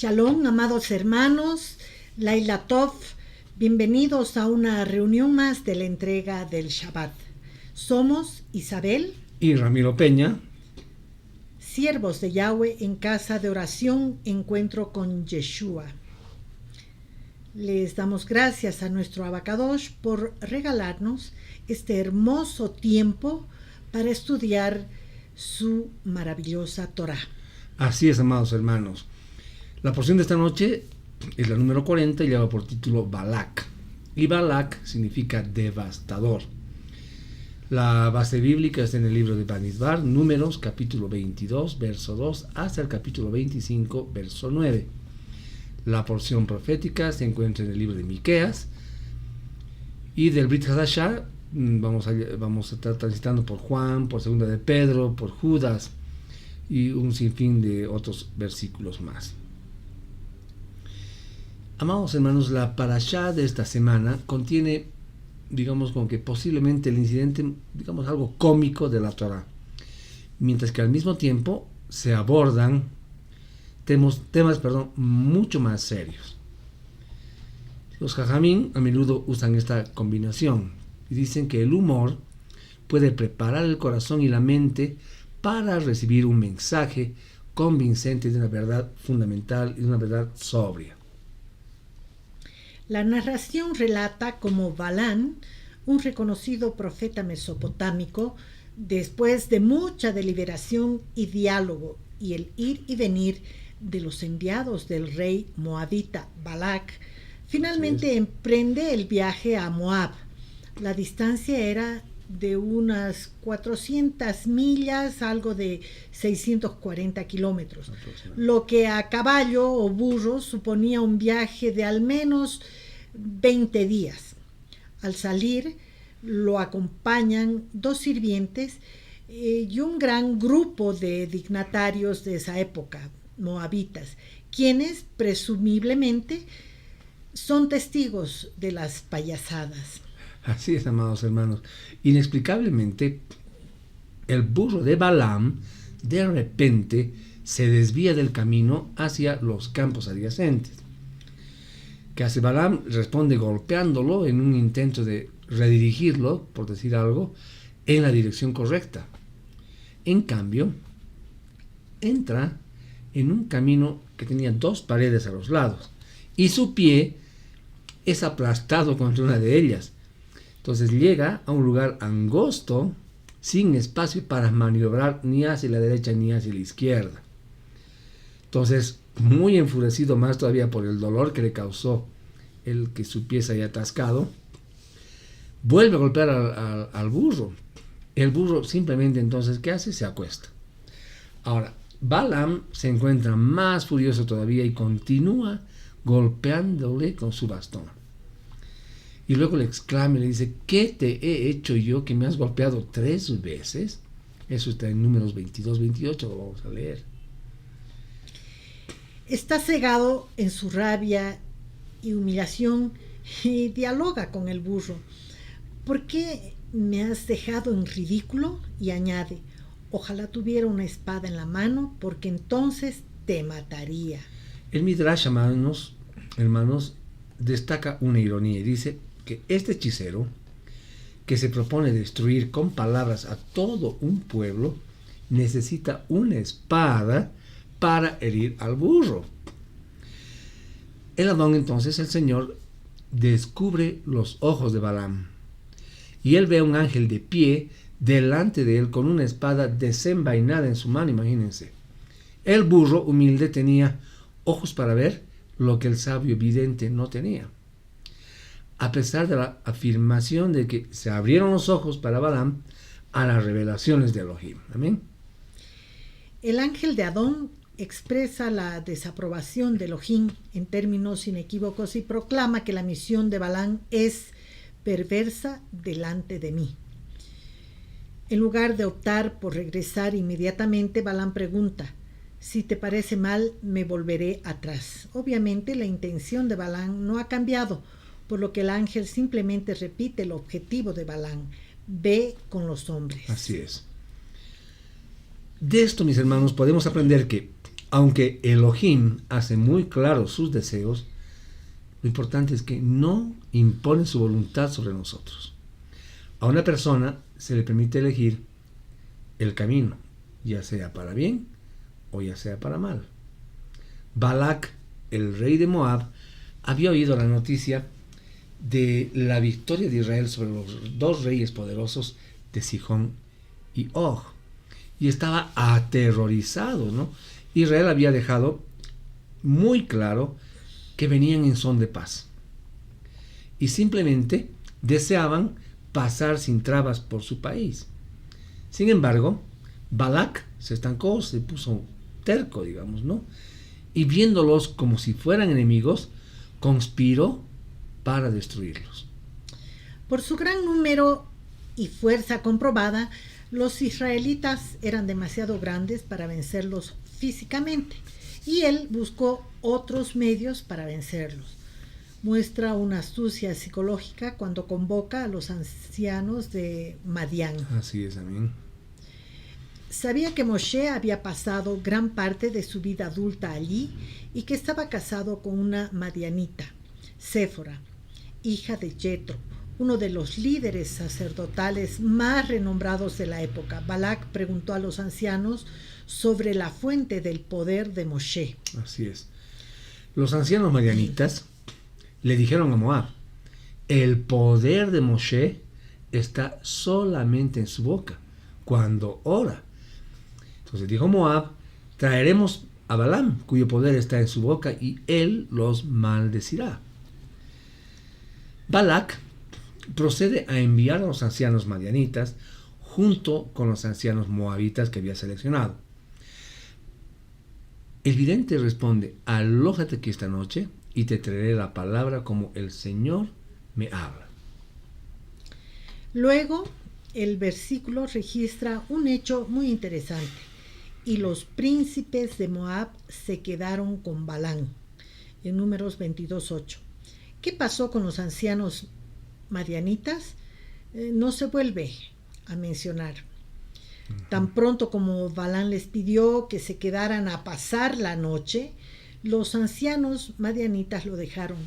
Shalom, amados hermanos, Laila Tov, bienvenidos a una reunión más de la entrega del Shabbat. Somos Isabel y Ramiro Peña, siervos de Yahweh en casa de oración, encuentro con Yeshua. Les damos gracias a nuestro Abacadosh por regalarnos este hermoso tiempo para estudiar su maravillosa Torah. Así es, amados hermanos. La porción de esta noche es la número 40 y lleva por título Balak. Y Balak significa devastador. La base bíblica está en el libro de Bamidbar, Números, capítulo 22, verso 2, hasta el capítulo 25, verso 9. La porción profética se encuentra en el libro de Miqueas. Y del Brit Hadashah vamos a estar transitando por Juan, por Segunda de Pedro, por Judas y un sinfín de otros versículos más. Amados hermanos, la parashá de esta semana contiene, digamos, como que posiblemente el incidente, digamos, algo cómico de la Torah, mientras que al mismo tiempo se abordan temas mucho más serios. Los jajamín a menudo usan esta combinación y dicen que el humor puede preparar el corazón y la mente para recibir un mensaje convincente de una verdad fundamental y de una verdad sobria. La narración relata cómo Balán, un reconocido profeta mesopotámico, después de mucha deliberación y diálogo y el ir y venir de los enviados del rey moabita Balak, finalmente emprende el viaje a Moab. La distancia era de unas 400 millas, algo de 640 kilómetros, lo que a caballo o burro suponía un viaje de al menos 20 días. Al salir lo acompañan 2 sirvientes y un gran grupo de dignatarios de esa época, moabitas, quienes presumiblemente son testigos de las payasadas. Así es, amados hermanos. Inexplicablemente, el burro de Balaam de repente se desvía del camino hacia los campos adyacentes. ¿Qué hace Balaam? Responde golpeándolo en un intento de redirigirlo, por decir algo, en la dirección correcta. En cambio, entra en un camino que tenía 2 paredes a los lados y su pie es aplastado contra una de ellas. Entonces llega a un lugar angosto, sin espacio para maniobrar ni hacia la derecha ni hacia la izquierda. Entonces, muy enfurecido más todavía por el dolor que le causó el que su pie se haya atascado, vuelve a golpear al burro. El burro simplemente entonces, ¿qué hace? Se acuesta. Ahora, Balaam se encuentra más furioso todavía y continúa golpeándole con su bastón. Y luego le exclama y le dice: ¿qué te he hecho yo que me has golpeado 3 veces? Eso está en Números 22, 28, lo vamos a leer. Está cegado en su rabia y humillación y dialoga con el burro. ¿Por qué me has dejado en ridículo? Y añade: ojalá tuviera una espada en la mano, porque entonces te mataría. El Midrash, hermanos, destaca una ironía y dice que este hechicero, que se propone destruir con palabras a todo un pueblo, necesita una espada para herir al burro. El Adón, entonces, el Señor, descubre los ojos de Balaam y él ve a un ángel de pie delante de él con una espada desenvainada en su mano. Imagínense, el burro humilde tenía ojos para ver lo que el sabio vidente no tenía. A pesar de la afirmación de que se abrieron los ojos para Balaam a las revelaciones de Elohim. Amén. El ángel de Adón expresa la desaprobación de Elohim en términos inequívocos y proclama que la misión de Balaam es perversa delante de mí. En lugar de optar por regresar inmediatamente, Balaam pregunta: si te parece mal, me volveré atrás. Obviamente la intención de Balaam no ha cambiado, por lo que el ángel simplemente repite el objetivo de Balaam: ve con los hombres. Así es. De esto, mis hermanos, podemos aprender que Aunque Elohim hace muy claros sus deseos, lo importante es que no impone su voluntad sobre nosotros. A una persona se le permite elegir el camino, ya sea para bien o ya sea para mal. Balac, el rey de Moab, había oído la noticia de la victoria de Israel sobre los dos reyes poderosos de Sihón y Og, y estaba aterrorizado, ¿no? Israel había dejado muy claro que venían en son de paz y simplemente deseaban pasar sin trabas por su país. Sin embargo, Balac se estancó, se puso terco, digamos, ¿no? Y viéndolos como si fueran enemigos, conspiró para destruirlos. Por su gran número y fuerza comprobada, los israelitas eran demasiado grandes para vencerlos físicamente, y él buscó otros medios para vencerlos. Muestra una astucia psicológica cuando convoca a los ancianos de Madián. Así es, amén. Sabía que Moshe había pasado gran parte de su vida adulta allí y que estaba casado con una madianita, Séfora, hija de Jetro, uno de los líderes sacerdotales más renombrados de la época. Balac preguntó a los ancianos sobre la fuente del poder de Moshe. Así es. Los ancianos madianitas le dijeron a Moab: el poder de Moshe está solamente en su boca cuando ora. Entonces dijo Moab: traeremos a Balaam, cuyo poder está en su boca, y él los maldecirá. Balac procede a enviar a los ancianos madianitas junto con los ancianos moabitas que había seleccionado. El vidente responde: alójate aquí esta noche y te traeré la palabra como el Señor me habla. Luego, el versículo registra un hecho muy interesante. Y los príncipes de Moab se quedaron con Balaam, en Números 22:8. ¿Qué pasó con los ancianos madianitas? No se vuelve a mencionar. Tan pronto como Balaam les pidió que se quedaran a pasar la noche, los ancianos madianitas lo dejaron,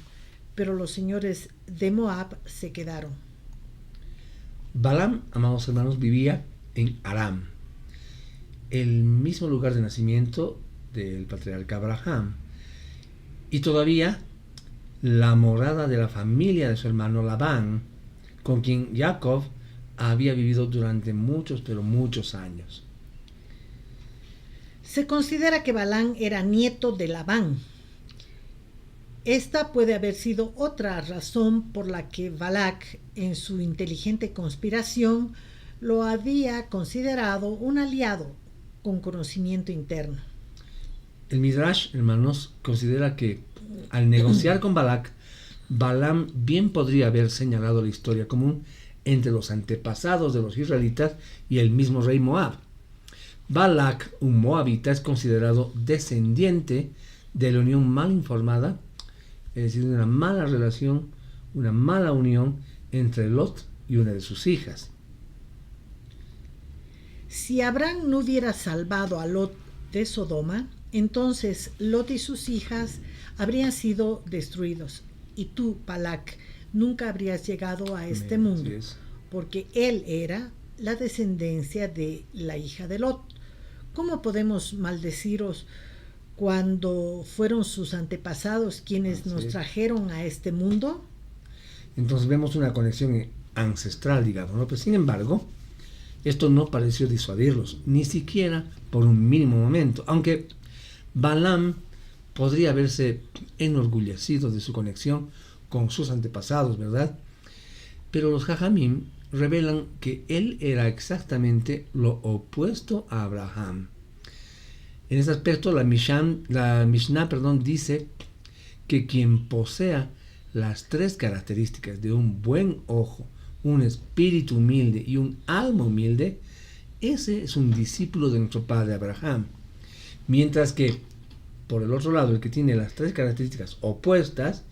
pero los señores de Moab se quedaron. Balaam, amados hermanos, vivía en Aram, el mismo lugar de nacimiento del patriarca Abraham, y todavía la morada de la familia de su hermano Labán, con quien Jacob había vivido durante muchos, pero muchos años. Se considera que Balaam era nieto de Labán. Esta puede haber sido otra razón por la que Balac, en su inteligente conspiración, lo había considerado un aliado con conocimiento interno. El Midrash, hermanos, considera que al negociar con Balac, Balaam bien podría haber señalado la historia común entre los antepasados de los israelitas y el mismo rey Moab. Balac, un moabita, es considerado descendiente de la unión mal informada, es decir, de una mala relación, una mala unión entre Lot y una de sus hijas. Si Abraham no hubiera salvado a Lot de Sodoma, entonces Lot y sus hijas habrían sido destruidos, y tú, Balac, nunca habrías llegado a este mundo, porque él era la descendencia de la hija de Lot. ¿Cómo podemos maldeciros cuando fueron sus antepasados quienes nos trajeron a este mundo? Entonces vemos una conexión ancestral, digamos, ¿no? Pero sin embargo, esto no pareció disuadirlos, ni siquiera por un mínimo momento, aunque Balaam podría haberse enorgullecido de su conexión con sus antepasados, ¿verdad? Pero los Jajamim revelan que él era exactamente lo opuesto a Abraham. En ese aspecto, la Mishnah, dice que quien posea las tres características de un buen ojo, un espíritu humilde y un alma humilde, ese es un discípulo de nuestro padre Abraham. Mientras que, por el otro lado, el que tiene las tres características opuestas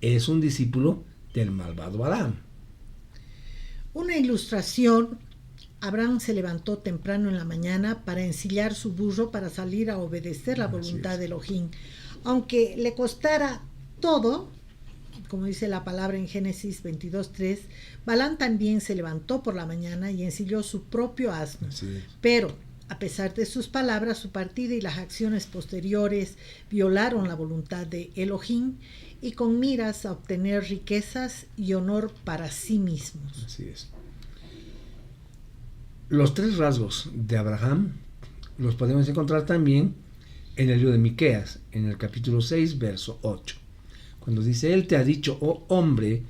es un discípulo del malvado Balaam. Una ilustración Abraham se levantó temprano en la mañana para ensillar su burro para salir a obedecer la voluntad de Elohim. Aunque le costara todo, como dice la palabra en Génesis 22:3, Balán también se levantó por la mañana y ensilló su propio asno. Pero, a pesar de sus palabras, su partida y las acciones posteriores violaron la voluntad de Elohim y con miras a obtener riquezas y honor para sí mismos. Así es. Los tres rasgos de Abraham los podemos encontrar también en el libro de Miqueas, en el capítulo 6, verso 8. Cuando dice, Él te ha dicho, oh hombre,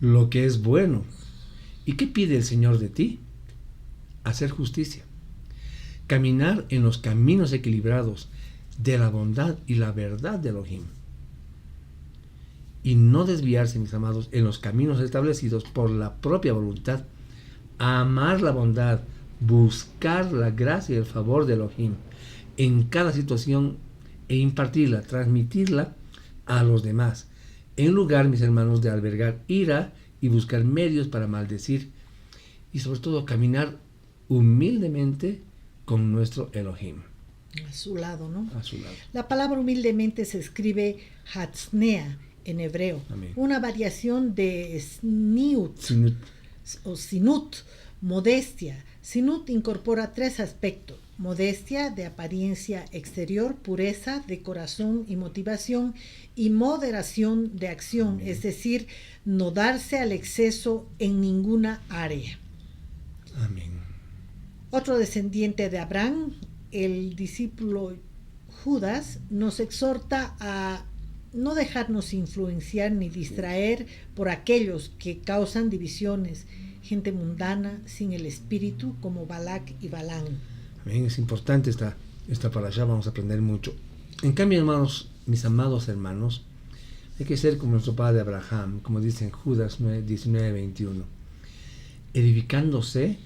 lo que es bueno. ¿Y qué pide el Señor de ti? Hacer justicia. Caminar en los caminos equilibrados de la bondad y la verdad de Elohim. Y no desviarse, mis amados, en los caminos establecidos por la propia voluntad. Amar la bondad, buscar la gracia y el favor de Elohim en cada situación e impartirla, transmitirla a los demás, en lugar, mis hermanos, de albergar ira y buscar medios para maldecir, y sobre todo caminar humildemente con nuestro Elohim. A su lado, ¿no? A su lado. La palabra humildemente se escribe hatznea en hebreo, Amén. Una variación de sniut o sinut, modestia. Sinut incorpora tres aspectos: modestia de apariencia exterior, pureza de corazón y motivación, y moderación de acción, Amén. es decir, no darse al exceso en ninguna área. Amén. Otro descendiente de Abraham, el discípulo Judas, nos exhorta a no dejarnos influenciar ni distraer por aquellos que causan divisiones, gente mundana sin el espíritu como Balac y Balán. Amén. Es importante esta parashá, vamos a aprender mucho. En cambio, hermanos, mis amados hermanos, hay que ser como nuestro padre Abraham, como dice en Judas 19:21, edificándose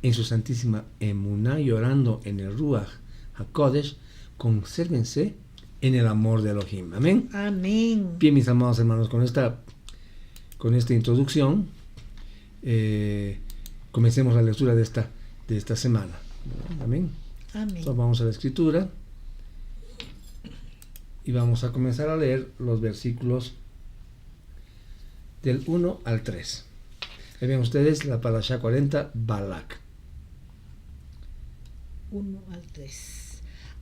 en su santísima emuná y orando en el Ruach HaKodesh, consérvense en el amor de Elohim. Amén. Amén. Bien, mis amados hermanos, con esta introducción, comencemos la lectura de esta semana. Amén. Amén. Entonces vamos a la escritura y vamos a comenzar a leer los versículos del 1 al 3. Ahí ven ustedes la parashá 40, Balak. 1 al 3.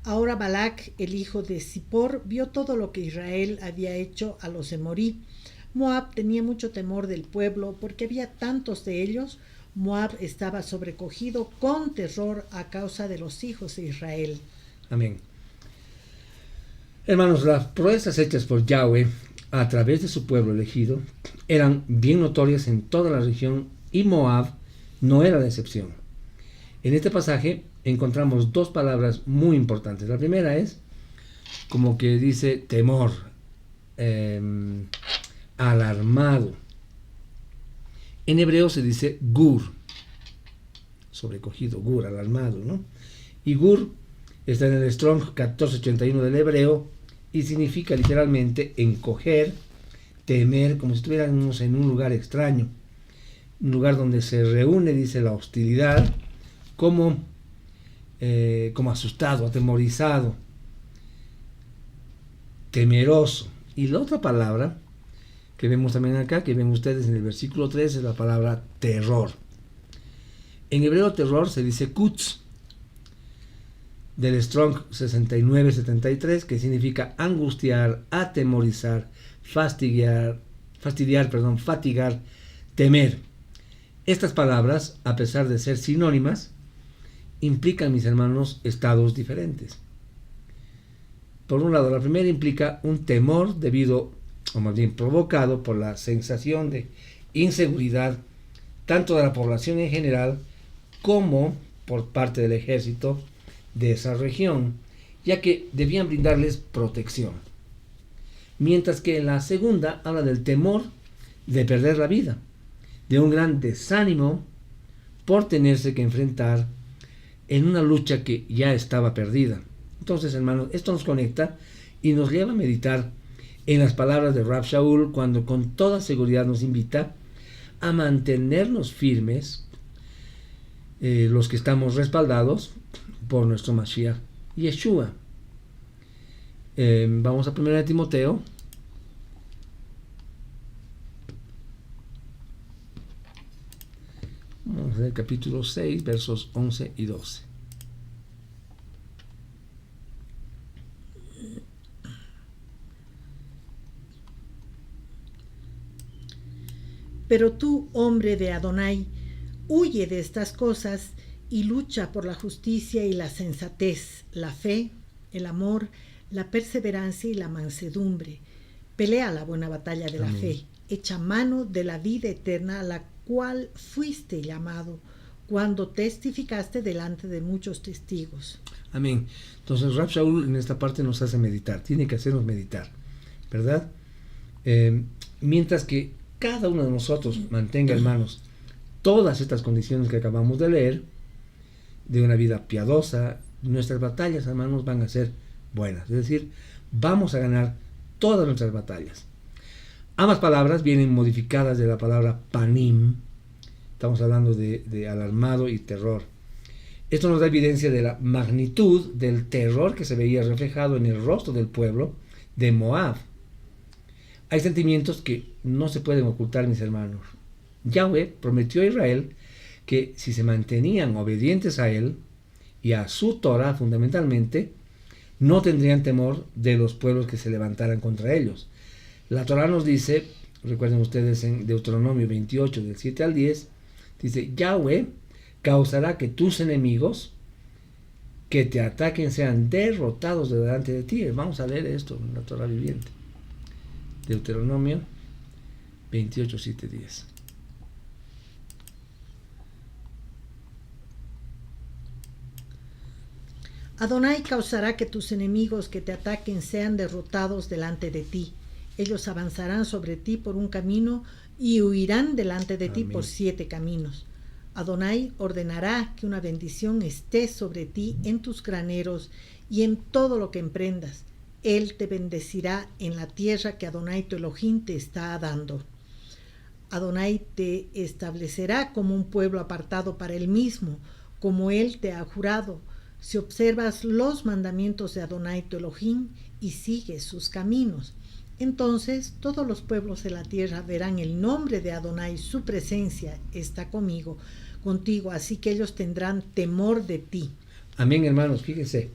Ahora Balac, el hijo de Zippor, vio todo lo que Israel había hecho a los Emorí. Moab tenía mucho temor del pueblo porque había tantos de ellos. Moab estaba sobrecogido con terror a causa de los hijos de Israel. Amén. Hermanos, las proezas hechas por Yahweh a través de su pueblo elegido eran bien notorias en toda la región y Moab no era la excepción. En este pasaje encontramos dos palabras muy importantes. La primera es, como que dice, temor, alarmado. En hebreo se dice gur, sobrecogido, gur, alarmado, ¿no? Y gur está en el Strong 1481 del hebreo y significa literalmente encoger, temer, como si estuviéramos en un lugar extraño, un lugar donde se reúne, dice, la hostilidad, como asustado, atemorizado, temeroso. Y la otra palabra que vemos también acá, que ven ustedes en el versículo 3, es la palabra terror. En hebreo terror se dice kutz, del Strong 6973, que significa angustiar, atemorizar, fatigar, temer. Estas palabras, a pesar de ser sinónimas, implican, mis hermanos, estados diferentes. Por un lado, la primera implica un temor debido, o más bien provocado por la sensación de inseguridad, tanto de la población en general, como por parte del ejército de esa región, ya que debían brindarles protección. Mientras que la segunda habla del temor de perder la vida, de un gran desánimo por tenerse que enfrentar en una lucha que ya estaba perdida. Entonces, hermanos, esto nos conecta y nos lleva a meditar en las palabras de Rab Shaul, cuando con toda seguridad nos invita a mantenernos firmes los que estamos respaldados por nuestro Mashiach Yeshua. Vamos a 1 Timoteo. Vamos a ver el capítulo 6, versos 11 y 12. Pero tú, hombre de Adonai, huye de estas cosas y lucha por la justicia y la sensatez, la fe, el amor, la perseverancia y la mansedumbre. Pelea la buena batalla de la fe, echa mano de la vida eterna a la cual fuiste llamado cuando testificaste delante de muchos testigos. Amén. Entonces Rav Shaul en esta parte nos hace meditar, tiene que hacernos meditar, ¿verdad? Mientras que cada uno de nosotros mantenga, hermanos, todas estas condiciones que acabamos de leer, de una vida piadosa, nuestras batallas, hermanos, van a ser buenas. Es decir, vamos a ganar todas nuestras batallas. Ambas palabras vienen modificadas de la palabra panim. Estamos hablando de alarmado y terror. Esto nos da evidencia de la magnitud del terror que se veía reflejado en el rostro del pueblo de Moab. Hay sentimientos que no se pueden ocultar, mis hermanos. Yahweh prometió a Israel que si se mantenían obedientes a él y a su Torah fundamentalmente, no tendrían temor de los pueblos que se levantaran contra ellos. La Torah nos dice, recuerden ustedes en Deuteronomio 28, del 7 al 10, dice, Yahweh causará que tus enemigos que te ataquen sean derrotados de delante de ti. Vamos a leer esto en la Torah viviente. Deuteronomio 28, 7, 10. Adonai causará que tus enemigos que te ataquen sean derrotados delante de ti. Ellos avanzarán sobre ti por un camino y huirán delante de ti por 7 caminos. Adonai ordenará que una bendición esté sobre ti en tus graneros y en todo lo que emprendas. Él te bendecirá en la tierra que Adonai tu Elohim te está dando. Adonai te establecerá como un pueblo apartado para él mismo, como él te ha jurado, si observas los mandamientos de Adonai tu Elohim y sigues sus caminos. Entonces todos los pueblos de la tierra verán el nombre de Adonai, su presencia está contigo, así que ellos tendrán temor de ti. Amén, hermanos, fíjense,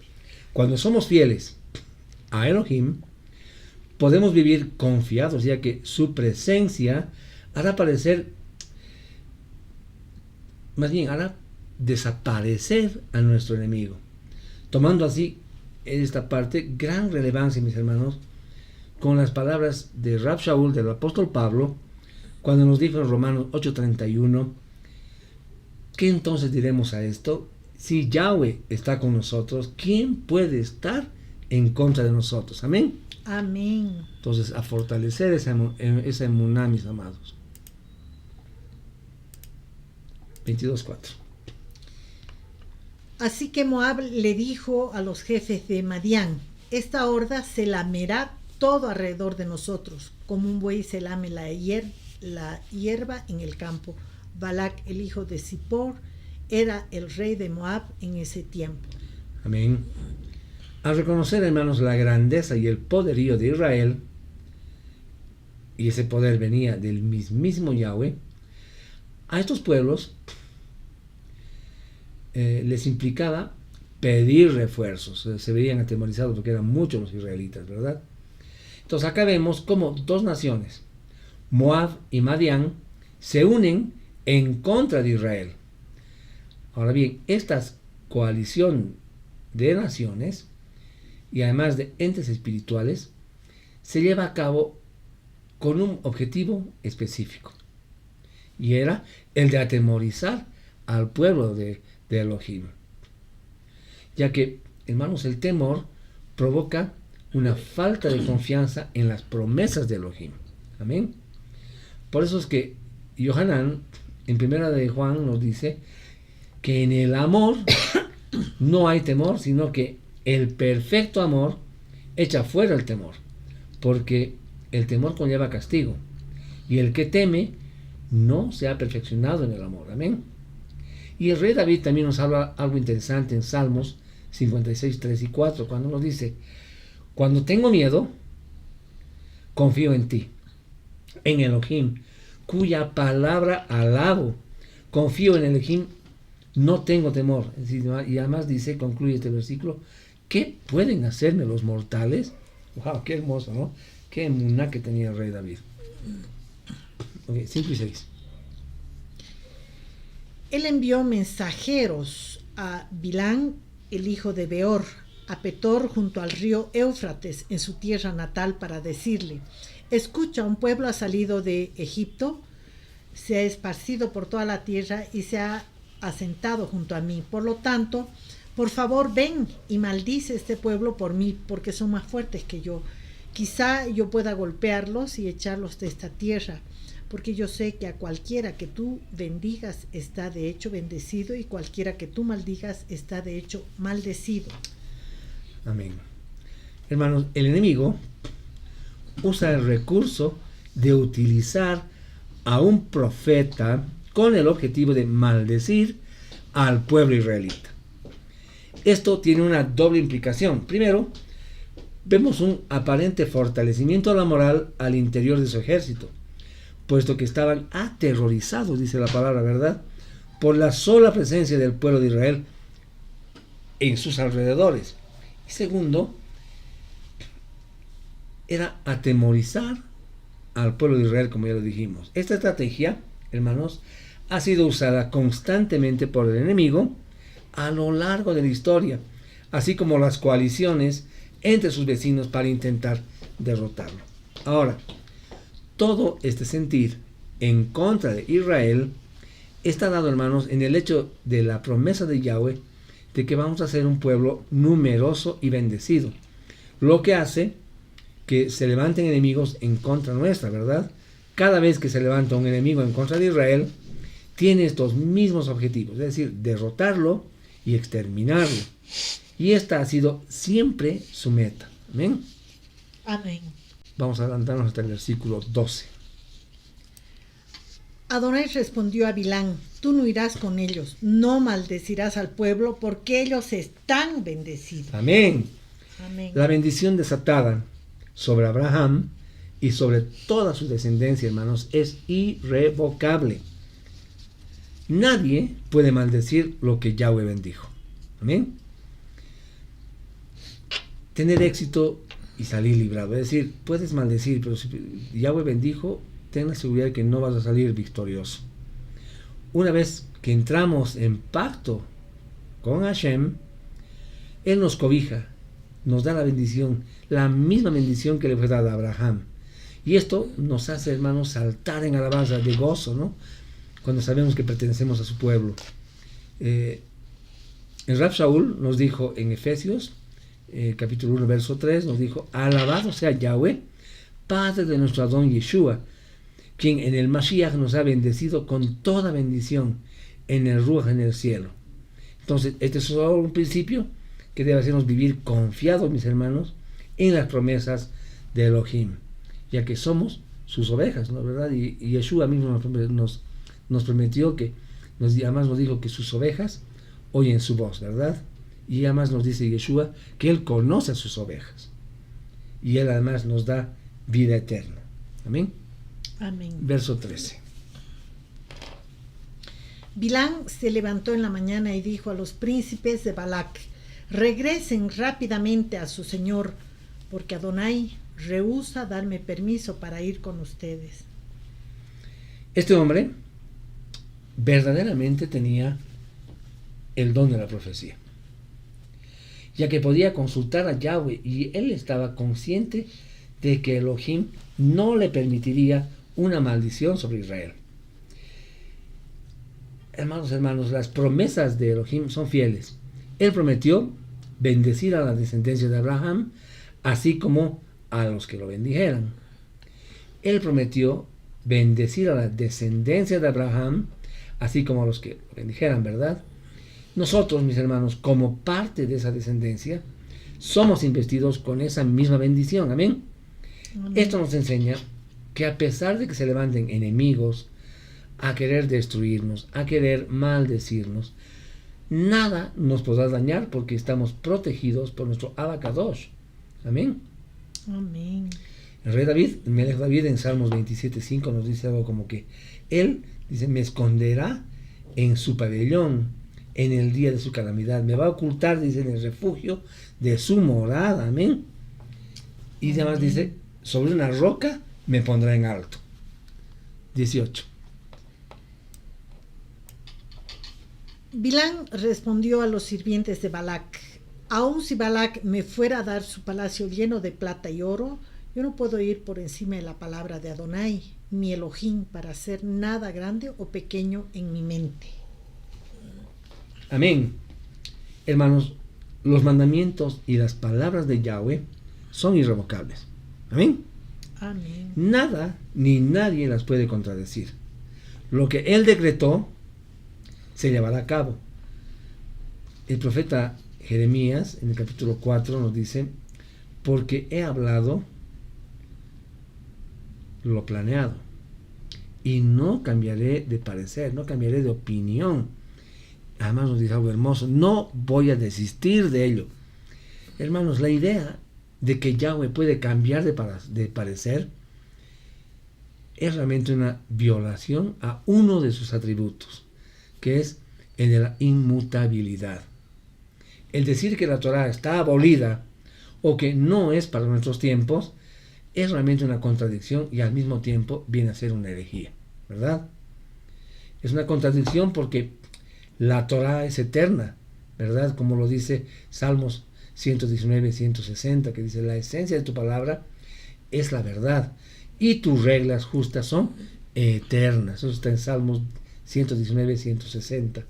cuando somos fieles a Elohim, podemos vivir confiados, ya que su presencia hará hará desaparecer a nuestro enemigo, tomando así en esta parte gran relevancia, mis hermanos, con las palabras de Rav Shaul, del apóstol Pablo, cuando nos dijo en Romanos 8:31, ¿qué entonces diremos a esto? Si Yahweh está con nosotros, ¿quién puede estar en contra de nosotros? Amén. Amén. Entonces, a fortalecer esa emuná, mis amados. 22:4. Así que Moab le dijo a los jefes de Madián, esta horda se lamerá todo alrededor de nosotros, como un buey se lame la hierba en el campo. Balac, el hijo de Zippor, era el rey de Moab en ese tiempo. Amén. Al reconocer, hermanos, la grandeza y el poderío de Israel, y ese poder venía del mismísimo Yahweh, a estos pueblos les implicaba pedir refuerzos. Se veían atemorizados porque eran muchos los israelitas, ¿verdad? Entonces acá vemos cómo dos naciones, Moab y Madián, se unen en contra de Israel. Ahora bien, esta coalición de naciones y además de entes espirituales se lleva a cabo con un objetivo específico, y era el de atemorizar al pueblo de Elohim, ya que, hermanos, el temor provoca una falta de confianza en las promesas de Elohim. Amén. Por eso es que Yohanan en primera de Juan nos dice que en el amor no hay temor, sino que el perfecto amor echa fuera el temor, porque el temor conlleva castigo, y el que teme no se ha perfeccionado en el amor. Amén. Y el rey David también nos habla algo interesante en Salmos 56, 3 y 4, cuando nos dice: cuando tengo miedo, confío en ti, en Elohim, cuya palabra alabo. Confío en Elohim, no tengo temor. Y además dice, concluye este versículo: ¿qué pueden hacerme los mortales? ¡Wow! ¡Qué hermoso!, ¿no? ¡Qué emuná que tenía el rey David! Okay, 5 y 6. Él envió mensajeros a Bilán, el hijo de Beor, a Petor junto al río Éufrates, en su tierra natal, para decirle: escucha, un pueblo ha salido de Egipto, se ha esparcido por toda la tierra y se ha asentado junto a mí. Por lo tanto, por favor, ven y maldice este pueblo por mí, porque son más fuertes que yo. Quizá yo pueda golpearlos y echarlos de esta tierra, porque yo sé que a cualquiera que tú bendigas está de hecho bendecido, y cualquiera que tú maldigas está de hecho maldecido. Amén. Hermanos, el enemigo usa el recurso de utilizar a un profeta con el objetivo de maldecir al pueblo israelita. Esto tiene una doble implicación. Primero, vemos un aparente fortalecimiento de la moral al interior de su ejército, puesto que estaban aterrorizados, dice la palabra, ¿verdad?, por la sola presencia del pueblo de Israel en sus alrededores. Y segundo, era atemorizar al pueblo de Israel, como ya lo dijimos. Esta estrategia, hermanos, ha sido usada constantemente por el enemigo a lo largo de la historia, así como las coaliciones entre sus vecinos para intentar derrotarlo. Ahora, todo este sentir en contra de Israel está dado, hermanos, en el hecho de la promesa de Yahweh de que vamos a ser un pueblo numeroso y bendecido, lo que hace que se levanten enemigos en contra nuestra, ¿verdad? Cada vez que se levanta un enemigo en contra de Israel, tiene estos mismos objetivos, es decir, derrotarlo y exterminarlo. Y esta ha sido siempre su meta. Amén. Amén. Vamos a adelantarnos hasta el versículo 12. Adonai respondió a Bilán: tú no irás con ellos, no maldecirás al pueblo, porque ellos están bendecidos. Amén. Amén. La bendición desatada sobre Abraham y sobre toda su descendencia, hermanos, es irrevocable. Nadie puede maldecir lo que Yahweh bendijo. Amén. Tener éxito y salir librado. Es decir, puedes maldecir, pero si Yahweh bendijo, ten la seguridad de que no vas a salir victorioso. Una vez que entramos en pacto con Hashem, Él nos cobija, nos da la bendición, la misma bendición que le fue dada a Abraham. Y esto nos hace, hermanos, saltar en alabanza de gozo, ¿no?, cuando sabemos que pertenecemos a su pueblo. El Rab Shaul nos dijo en Efesios, capítulo 1, verso 3, nos dijo: alabado sea Yahweh, Padre de nuestro Adón Yeshua, quien en el Mashiach nos ha bendecido con toda bendición en el Ruach, en el cielo. Entonces, este es solo un principio que debe hacernos vivir confiados, mis hermanos, en las promesas de Elohim, ya que somos sus ovejas, ¿no?, ¿verdad? Y Yeshua mismo nos prometió que, además nos dijo que sus ovejas oyen su voz, ¿verdad? Y además nos dice Yeshua que Él conoce a sus ovejas. Y Él además nos da vida eterna. Amén. Amén. Verso 13. Bilán se levantó en la mañana y dijo a los príncipes de Balac: regresen rápidamente a su señor, porque Adonai rehúsa darme permiso para ir con ustedes. Este hombre verdaderamente tenía el don de la profecía, ya que podía consultar a Yahweh, y él estaba consciente de que Elohim no le permitiría una maldición sobre Israel. Hermanos, las promesas de Elohim son fieles. Él prometió bendecir a la descendencia de Abraham, así como a los que lo bendijeran. Él prometió bendecir a la descendencia de Abraham, así como a los que lo bendijeran, ¿verdad? Nosotros, mis hermanos, como parte de esa descendencia, somos investidos con esa misma bendición. Amén. Esto nos enseña que a pesar de que se levanten enemigos a querer destruirnos, a querer maldecirnos. Nada nos podrá dañar porque estamos protegidos por nuestro Abacadosh. Amén. Amén. El rey David, el Melech David, en Salmos 27:5 nos dice algo como que él, dice, me esconderá en su pabellón en el día de su calamidad. Me va a ocultar, dice, en el refugio de su morada. Amén. Y además dice, sobre una roca me pondrá en alto. 18. Bilán respondió a los sirvientes de Balac: aun si Balac me fuera a dar su palacio lleno de plata y oro, yo no puedo ir por encima de la palabra de Adonai, mi Elohim, para hacer nada grande o pequeño en mi mente. Amén. Hermanos, los mandamientos y las palabras de Yahweh son irrevocables. Amén. Amén. Nada ni nadie las puede contradecir. Lo que Él decretó se llevará a cabo. El profeta Jeremías, en el capítulo 4, nos dice: porque he hablado lo planeado, y no cambiaré de parecer, no cambiaré de opinión. Además nos dice algo hermoso: no voy a desistir de ello. Hermanos, la idea de que Yahweh puede cambiar de parecer es realmente una violación a uno de sus atributos, que es el de la inmutabilidad. El decir que la Torá está abolida o que no es para nuestros tiempos es realmente una contradicción y al mismo tiempo viene a ser una herejía, ¿verdad? Es una contradicción porque la Torá es eterna, ¿verdad? Como lo dice Salmos 119, 160, que dice: la esencia de tu palabra es la verdad y tus reglas justas son eternas. Eso está en Salmos 119, 160.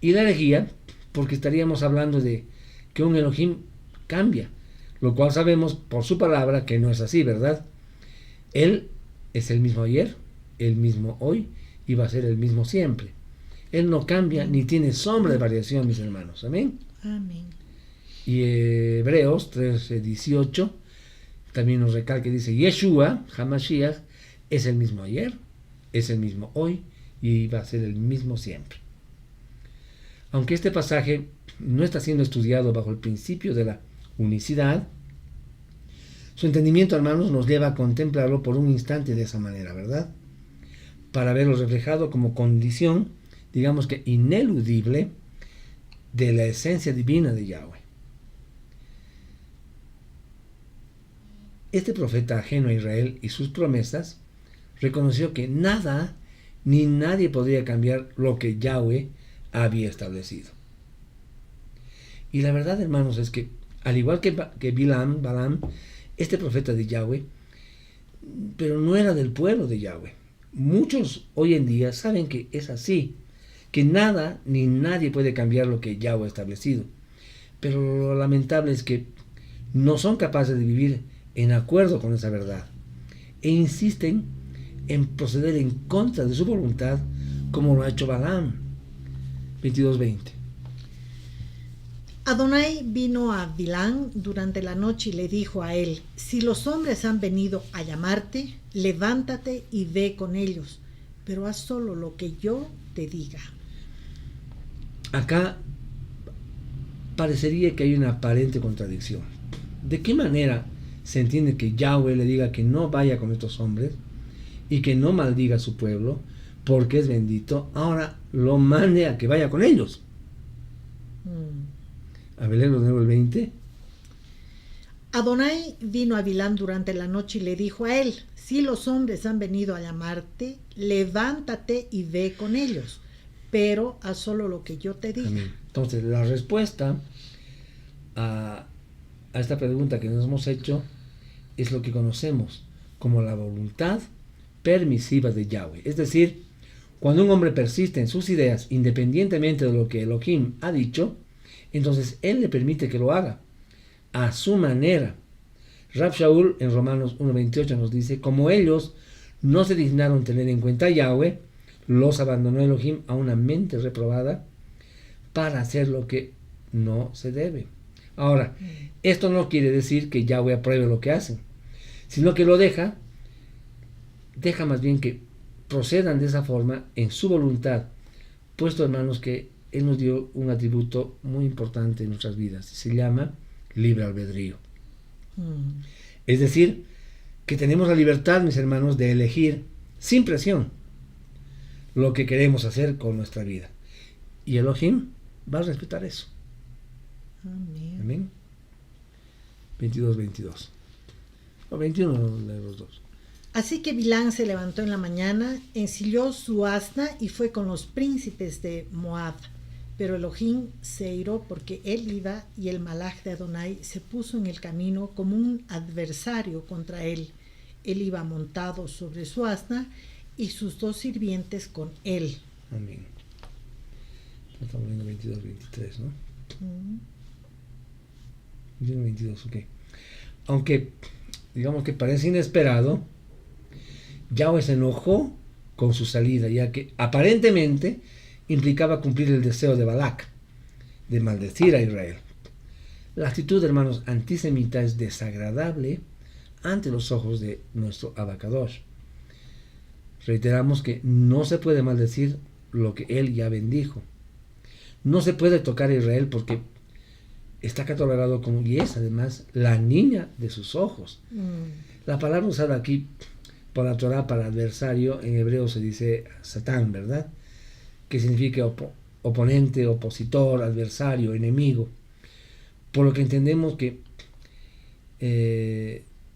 Y la herejía, porque estaríamos hablando de que un Elohim cambia, lo cual sabemos por su palabra que no es así, ¿verdad? Él es el mismo ayer, el mismo hoy y va a ser el mismo siempre. Él no cambia ni tiene sombra de variación, mis hermanos. Amén. Amén. Y Hebreos 13:18 también nos recalca, dice: Yeshua, Hamashiach, es el mismo ayer, es el mismo hoy y va a ser el mismo siempre. Aunque este pasaje no está siendo estudiado bajo el principio de la unicidad, su entendimiento, hermanos, nos lleva a contemplarlo por un instante de esa manera, ¿verdad? Para verlo reflejado como condición, digamos que ineludible, de la esencia divina de Yahweh. Este profeta ajeno a Israel y sus promesas reconoció que nada ni nadie podría cambiar lo que Yahweh había establecido. Y la verdad, hermanos, es que al igual que Balaam, este profeta de Yahweh, pero no era del pueblo de Yahweh. Muchos hoy en día saben que es así, que nada ni nadie puede cambiar lo que Yahweh ha establecido. Pero lo lamentable es que no son capaces de vivir en acuerdo con esa verdad e insisten en proceder en contra de su voluntad, como lo ha hecho Balaam. 22:20. Adonai vino a Bilán durante la noche y le dijo a él: si los hombres han venido a llamarte, levántate y ve con ellos, pero haz solo lo que yo te diga. Acá parecería que hay una aparente contradicción. ¿De qué manera se entiende que Yahweh le diga que no vaya con estos hombres y que no maldiga a su pueblo porque es bendito, ahora lo mande a que vaya con ellos? A ver, léelo de nuevo el 20. Adonai vino a Bilán durante la noche y le dijo a él: si los hombres han venido a llamarte, levántate y ve con ellos, pero haz solo lo que yo te diga. Amén. Entonces, la respuesta a esta pregunta que nos hemos hecho es lo que conocemos como la voluntad permisiva de Yahweh. Es decir, cuando un hombre persiste en sus ideas independientemente de lo que Elohim ha dicho, entonces él le permite que lo haga a su manera. Rab Shaul en Romanos 1:28 nos dice: como ellos no se dignaron tener en cuenta a Yahweh, los abandonó Elohim a una mente reprobada para hacer lo que no se debe. Ahora, esto no quiere decir que Yahweh apruebe lo que hacen, sino que lo deja más bien que procedan de esa forma en su voluntad, puesto, hermanos, que Él nos dio un atributo muy importante en nuestras vidas, se llama libre albedrío. Es decir, que tenemos la libertad, mis hermanos, de elegir sin presión lo que queremos hacer con nuestra vida. Y Elohim va a respetar eso. Amén. Amén. 22. O 21 de los dos. Así que Bilán se levantó en la mañana, ensilló su asna y fue con los príncipes de Moab. Pero Elohim se airó porque él iba, y el malaj de Adonai se puso en el camino como un adversario contra él. Él iba montado sobre su asna y sus 2 sirvientes con él. Amén. Estamos viendo 22, 23, ¿no? 21, 22, ok. Aunque, digamos que parece inesperado, Yahweh se enojó con su salida, ya que aparentemente implicaba cumplir el deseo de Balac, de maldecir a Israel. La actitud, hermanos, antisemita es desagradable ante los ojos de nuestro Abacadosh. Reiteramos que no se puede maldecir lo que él ya bendijo. No se puede tocar a Israel porque está catalogado como, y es además, la niña de sus ojos. La palabra usada aquí por la Torah para adversario, en hebreo se dice Satán, ¿verdad? Que significa oponente, opositor, adversario, enemigo. Por lo que entendemos que,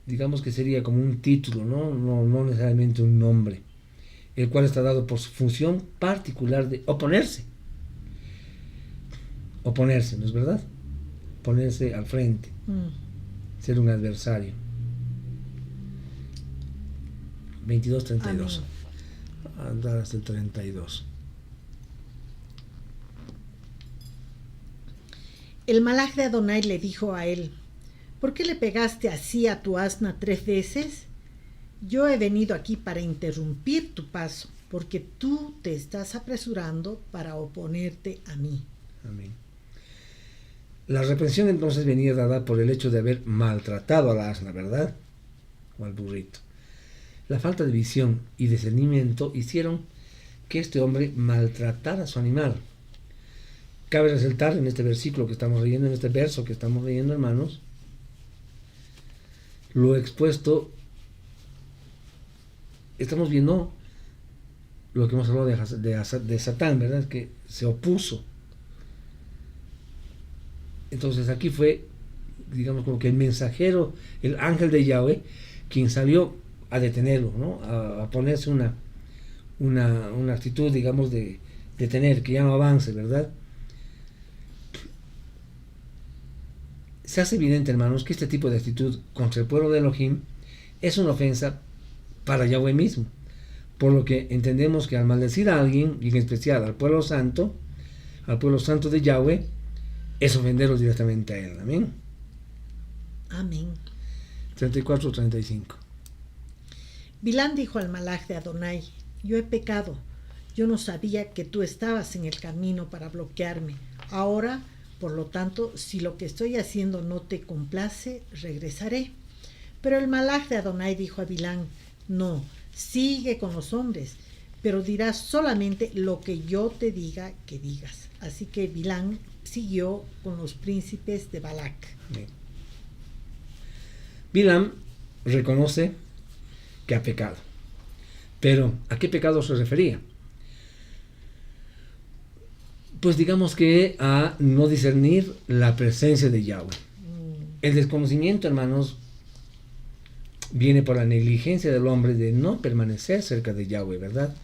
digamos que sería como un título, no necesariamente un nombre, el cual está dado por su función particular de oponerse. Oponerse, ¿no es verdad? Ponerse al frente, ser un adversario. 22, 32. Andar hasta el 32. El malaj de Adonai le dijo a él: ¿por qué le pegaste así a tu asna 3 veces? Yo he venido aquí para interrumpir tu paso, porque tú te estás apresurando para oponerte a mí. Amén. La reprensión entonces venía dada por el hecho de haber maltratado a la asna, ¿verdad? O al burrito. La falta de visión y discernimiento hicieron que este hombre maltratara a su animal. Cabe resaltar en este versículo que estamos leyendo, en este verso que estamos leyendo, hermanos, lo expuesto. Estamos viendo lo que hemos hablado de Satán, ¿verdad? Que se opuso. Entonces aquí fue, digamos, como que el mensajero, el ángel de Yahweh, quien salió a detenerlo, ¿no? A ponerse una actitud, digamos, de detener, que ya no avance, ¿verdad? Se hace evidente, hermanos, que este tipo de actitud contra el pueblo de Elohim es una ofensa para Yahweh mismo, por lo que entendemos que al maldecir a alguien, y en especial al pueblo santo de Yahweh, es ofenderlo directamente a él. Amén. Amén. 34, 35. Bilán dijo al malaj de Adonai: yo he pecado, yo no sabía que tú estabas en el camino para bloquearme. Ahora, por lo tanto, si lo que estoy haciendo no te complace, regresaré. Pero el malaj de Adonai dijo a Bilán: no, sigue con los hombres, pero dirás solamente lo que yo te diga que digas. Así que Bilán siguió con los príncipes de Balac. Bilam reconoce que ha pecado. Pero, ¿a qué pecado se refería? Pues digamos que a no discernir la presencia de Yahweh. El desconocimiento, hermanos, viene por la negligencia del hombre de no permanecer cerca de Yahweh, ¿verdad?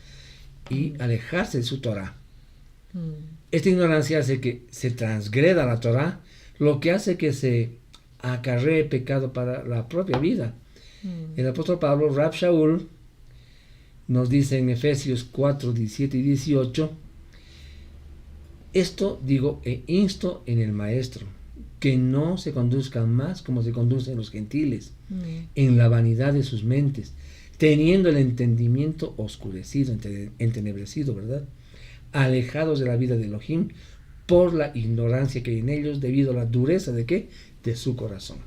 Y alejarse de su Torah. Esta ignorancia hace que se transgreda la Torah, lo que hace que se acarree pecado para la propia vida. El apóstol Pablo, Rab Shaul, nos dice en Efesios 4, 17 y 18: esto digo e insto en el Maestro, que no se conduzcan más como se conducen los gentiles, en la vanidad de sus mentes, teniendo el entendimiento oscurecido, entenebrecido, ¿verdad? Alejados de la vida de Elohim por la ignorancia que hay en ellos debido a la dureza ¿de qué? De su corazón.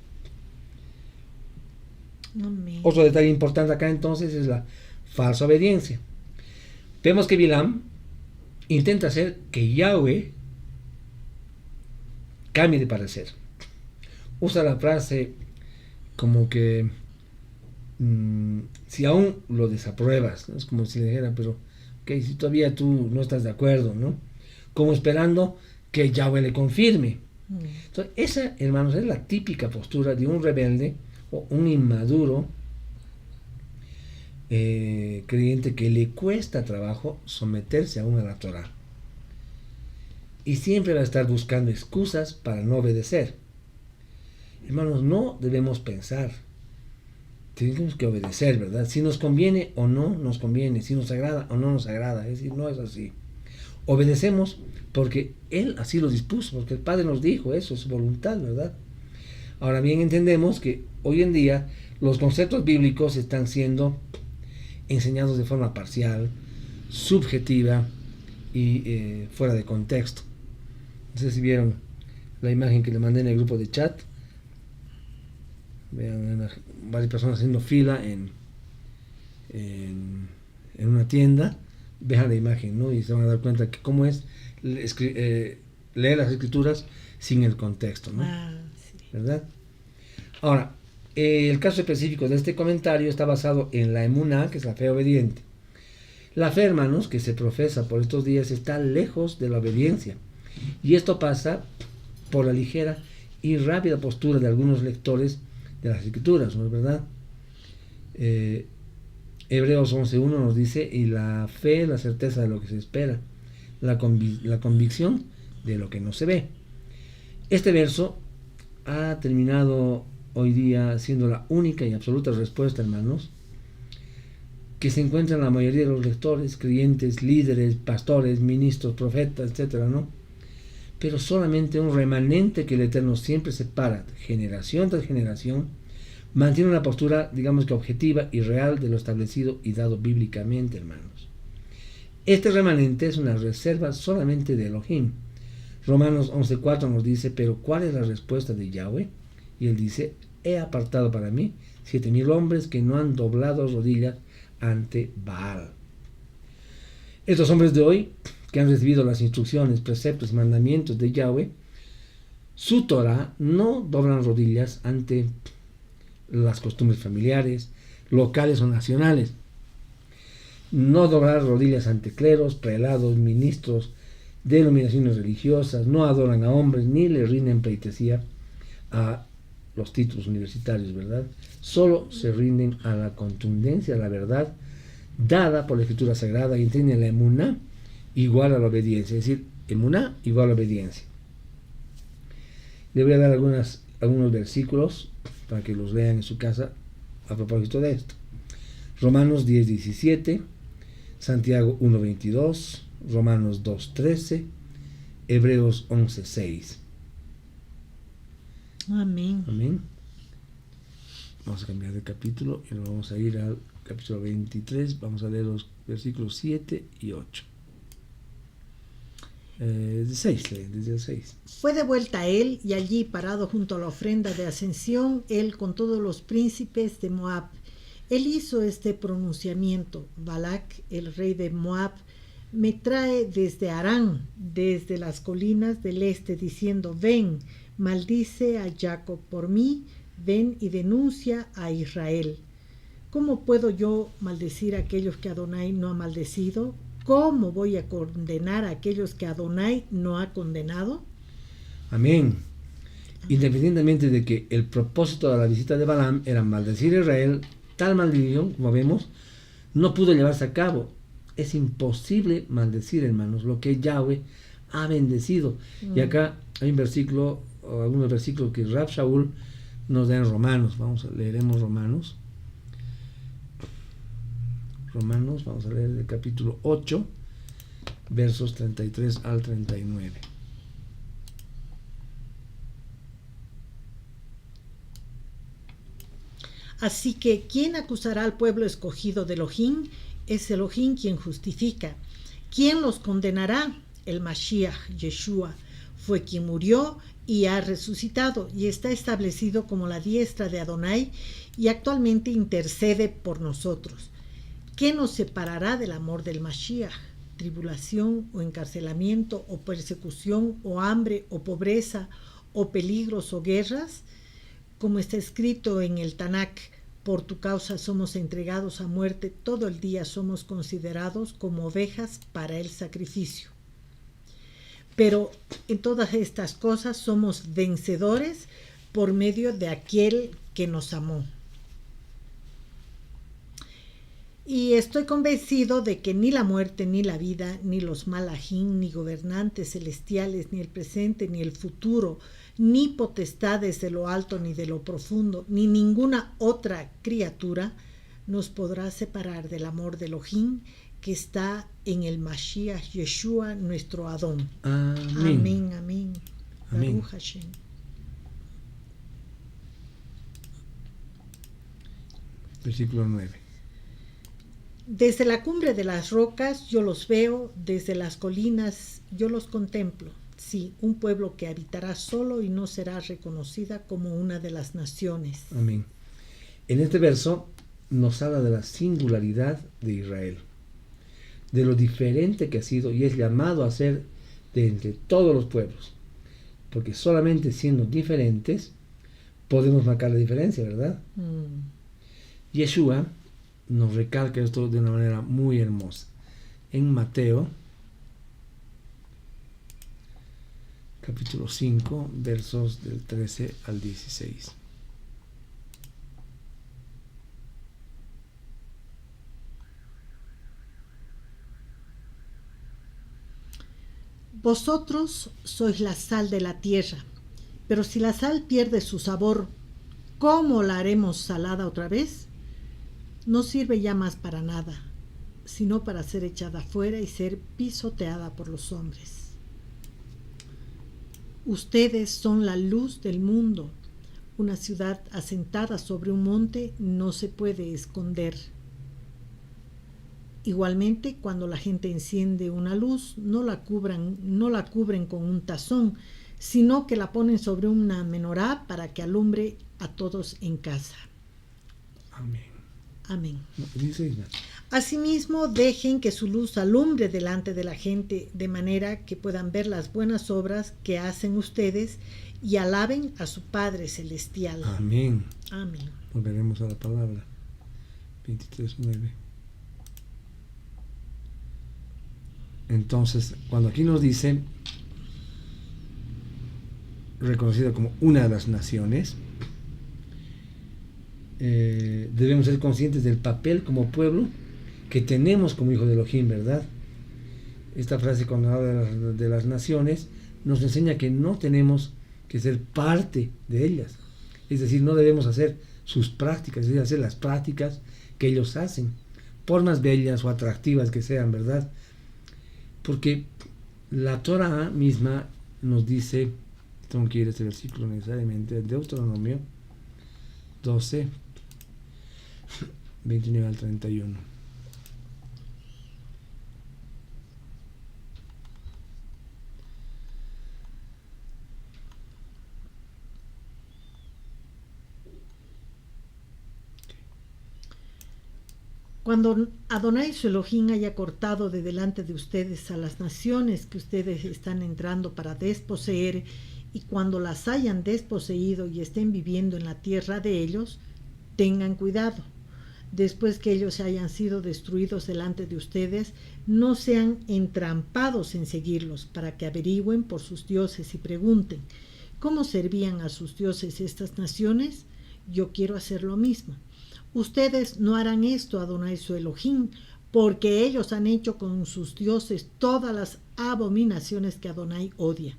Amén. Otro detalle importante acá entonces es la falsa obediencia. Vemos que Bilam intenta hacer que Yahweh cambie de parecer. Usa la frase como que si aún lo desapruebas, ¿no? Es como si le dijera, pero okay, si todavía tú no estás de acuerdo, ¿no? Como esperando que Yahweh le confirme. Entonces, esa, hermanos, es la típica postura de un rebelde o un inmaduro creyente que le cuesta trabajo someterse aún a la Torah. Y siempre va a estar buscando excusas para no obedecer. Hermanos, no debemos pensar. Tenemos que obedecer, ¿verdad? Si nos conviene o no nos conviene, si nos agrada o no nos agrada. Es decir, no es así. Obedecemos porque Él así lo dispuso, porque el Padre nos dijo, eso es su voluntad, ¿verdad? Ahora bien, entendemos que hoy en día los conceptos bíblicos están siendo enseñados de forma parcial, subjetiva y fuera de contexto. No sé si vieron la imagen que le mandé en el grupo de chat. Vean varias personas haciendo fila en una tienda. Vean la imagen, ¿no? Y se van a dar cuenta que cómo es leer las escrituras sin el contexto, ¿no? Sí. ¿Verdad? Ahora, el caso específico de este comentario está basado en la emuná, que es la fe obediente. La fe, hermanos, que se profesa por estos días está lejos de la obediencia. Y esto pasa por la ligera y rápida postura de algunos lectores de las escrituras, ¿no es verdad? Hebreos 11.1 nos dice, y la fe es la certeza de lo que se espera, la convicción de lo que no se ve. Este verso ha terminado hoy día siendo la única y absoluta respuesta, hermanos, que se encuentra en la mayoría de los lectores, creyentes, líderes, pastores, ministros, profetas, etcétera, ¿no? Pero solamente un remanente que el Eterno siempre separa, generación tras generación, mantiene una postura, digamos que objetiva y real de lo establecido y dado bíblicamente, hermanos. Este remanente es una reserva solamente de Elohim. Romanos 11.4 nos dice, pero ¿cuál es la respuesta de Yahweh? Y él dice, he apartado para mí 7,000 hombres que no han doblado rodillas ante Baal. Estos hombres de hoy, que han recibido las instrucciones, preceptos y mandamientos de Yahweh, su Torah, no doblan rodillas ante las costumbres familiares, locales o nacionales. No doblar rodillas ante cleros, prelados, ministros, denominaciones religiosas, no adoran a hombres ni le rinden pleitesía a los títulos universitarios, ¿verdad? Solo se rinden a la contundencia, a la verdad dada por la Escritura Sagrada y entienden la emuná igual a la obediencia, es decir, emuná igual a obediencia. Le voy a dar algunos versículos para que los lean en su casa a propósito de esto. Romanos 10:17, Santiago 1:22, Romanos 2:13, Hebreos 11:6. Amén. Amén. Vamos a cambiar de capítulo y nos vamos a ir al capítulo 23. Vamos a leer los versículos 7 y 8. Desde el 6. Fue de vuelta a él, y allí, parado junto a la ofrenda de ascensión, él con todos los príncipes de Moab. Él hizo este pronunciamiento: Balac, el rey de Moab, me trae desde Harán, desde las colinas del este, diciendo, ven, maldice a Jacob por mí, ven y denuncia a Israel. ¿Cómo puedo yo maldecir a aquellos que Adonai no ha maldecido? ¿Cómo voy a condenar a aquellos que Adonai no ha condenado? Amén. Independientemente de que el propósito de la visita de Balaam era maldecir a Israel, tal maldición, como vemos, no pudo llevarse a cabo. Es imposible maldecir, hermanos, lo que Yahweh ha bendecido. Y acá hay un versículo, o algunos versículos que Rab Shaul nos da en Romanos. Leeremos Romanos. Vamos a leer el capítulo 8, versos 33 al 39. Así que, ¿quién acusará al pueblo escogido de Elohim? Es Elohim quien justifica. ¿Quién los condenará? El Mashiach, Yeshua, fue quien murió y ha resucitado y está establecido como la diestra de Adonai y actualmente intercede por nosotros. ¿Qué nos separará del amor del Mashiach? ¿Tribulación o encarcelamiento o persecución o hambre o pobreza o peligros o guerras? Como está escrito en el Tanakh, por tu causa somos entregados a muerte, todo el día somos considerados como ovejas para el sacrificio. Pero en todas estas cosas somos vencedores por medio de aquel que nos amó. Y estoy convencido de que ni la muerte, ni la vida, ni los malajim, ni gobernantes celestiales, ni el presente, ni el futuro, ni potestades de lo alto, ni de lo profundo, ni ninguna otra criatura nos podrá separar del amor de Elohim que está en el Mashiach Yeshua, nuestro Adón. Amén. Amén, amén. Amén. Baruch Hashem. Versículo 9. Desde la cumbre de las rocas yo los veo, desde las colinas yo los contemplo. Sí, un pueblo que habitará solo y no será reconocida como una de las naciones. Amén. En este verso nos habla de la singularidad de Israel, de lo diferente que ha sido y es llamado a ser de entre todos los pueblos, porque solamente siendo diferentes podemos marcar la diferencia, ¿verdad? Yeshua nos recalca esto de una manera muy hermosa. En Mateo, capítulo 5, versos del 13 al 16. Vosotros sois la sal de la tierra, pero si la sal pierde su sabor, ¿cómo la haremos salada otra vez? No sirve ya más para nada, sino para ser echada fuera y ser pisoteada por los hombres. Ustedes son la luz del mundo. Una ciudad asentada sobre un monte no se puede esconder. Igualmente, cuando la gente enciende una luz, no la cubren con un tazón, sino que la ponen sobre una menorá para que alumbre a todos en casa. Amén. Amén. Dice, Asimismo, dejen que su luz alumbre delante de la gente, de manera que puedan ver las buenas obras que hacen ustedes y alaben a su Padre Celestial. amén. Amén. Volveremos a la palabra. 23:9. Entonces, cuando aquí nos dice reconocida como una de las naciones, debemos ser conscientes del papel como pueblo que tenemos como hijo de Elohim, ¿verdad? Esta frase cuando habla de las naciones nos enseña que no tenemos que ser parte de ellas, es decir, no debemos hacer sus prácticas, es decir, hacer las prácticas que ellos hacen, por más bellas o atractivas que sean, ¿verdad? Porque la Torah misma nos dice, tengo que ir a este versículo necesariamente, Deuteronomio 12, 29 al 31. Cuando Adonai su Elohim haya cortado de delante de ustedes a las naciones que ustedes están entrando para desposeer, y cuando las hayan desposeído y estén viviendo en la tierra de ellos, tengan cuidado. Después que ellos hayan sido destruidos delante de ustedes, no sean entrampados en seguirlos, para que averigüen por sus dioses y pregunten, ¿cómo servían a sus dioses estas naciones? Yo quiero hacer lo mismo. Ustedes no harán esto, Adonai su Elohim, porque ellos han hecho con sus dioses todas las abominaciones que Adonai odia.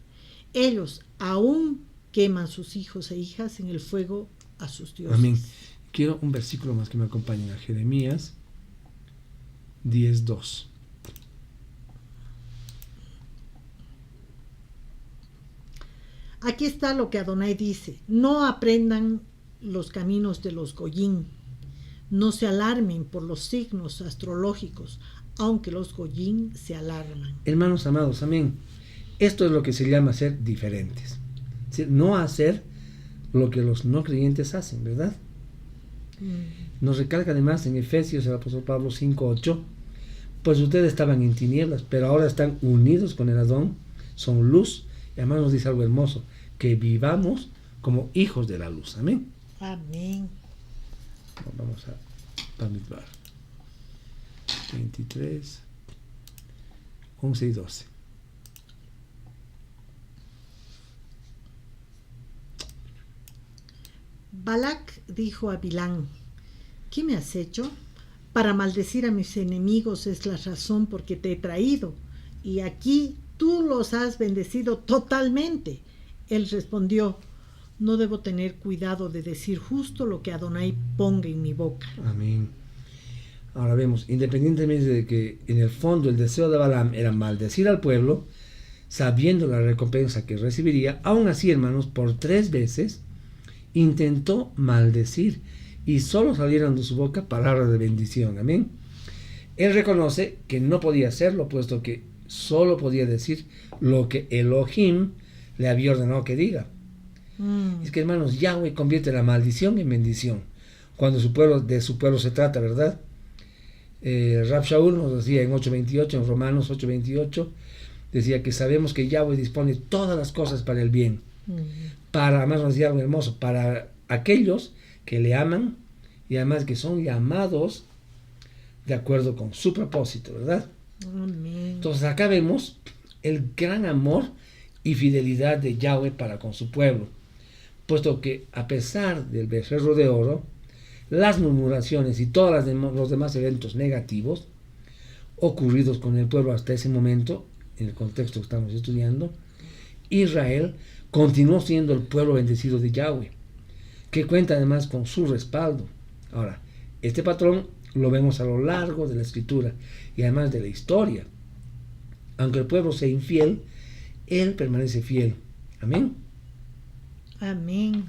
Ellos aún queman sus hijos e hijas en el fuego a sus dioses. Amén. Quiero un versículo más que me acompañe, a Jeremías 10:2. Aquí está lo que Adonai dice: no aprendan los caminos de los goyim, no se alarmen por los signos astrológicos, aunque los goyim se alarman. Hermanos amados, amén. Esto es lo que se llama ser diferentes. Es decir, no hacer lo que los no creyentes hacen, ¿verdad? Nos recalca además en Efesios el apóstol Pablo 5:8, pues ustedes estaban en tinieblas, pero ahora están unidos con el Adón, son luz, y además nos dice algo hermoso, que vivamos como hijos de la luz. Amén. Amén. Vamos a Bamidbar 23, 11 y 12. Balac dijo a Bilán: ¿qué me has hecho? Para maldecir a mis enemigos es la razón por que te he traído, y aquí tú los has bendecido totalmente. Él respondió: no debo tener cuidado de decir justo lo que Adonai ponga en mi boca. Amén. Ahora vemos, independientemente de que en el fondo el deseo de Balaam era maldecir al pueblo, sabiendo la recompensa que recibiría, aún así, hermanos, por 3 veces intentó maldecir y solo salieron de su boca palabras de bendición. Amén. Él reconoce que no podía hacerlo, puesto que solo podía decir lo que Elohim le había ordenado que diga. Es que, hermanos, Yahweh convierte la maldición en bendición cuando de su pueblo se trata, ¿verdad? Rab Shaul nos decía en 8:28, en Romanos 8:28, decía que sabemos que Yahweh dispone todas las cosas para el bien, para, además nos decía algo hermoso, para aquellos que le aman y además que son llamados de acuerdo con su propósito, ¿verdad? Amén. Entonces acá vemos el gran amor y fidelidad de Yahweh para con su pueblo, puesto que a pesar del becerro de oro, las murmuraciones y todos los demás eventos negativos ocurridos con el pueblo hasta ese momento, en el contexto que estamos estudiando, Israel continuó siendo el pueblo bendecido de Yahweh, que cuenta además con su respaldo. Ahora, este patrón lo vemos a lo largo de la escritura y además de la historia. Aunque el pueblo sea infiel, él permanece fiel. Amén. Amén.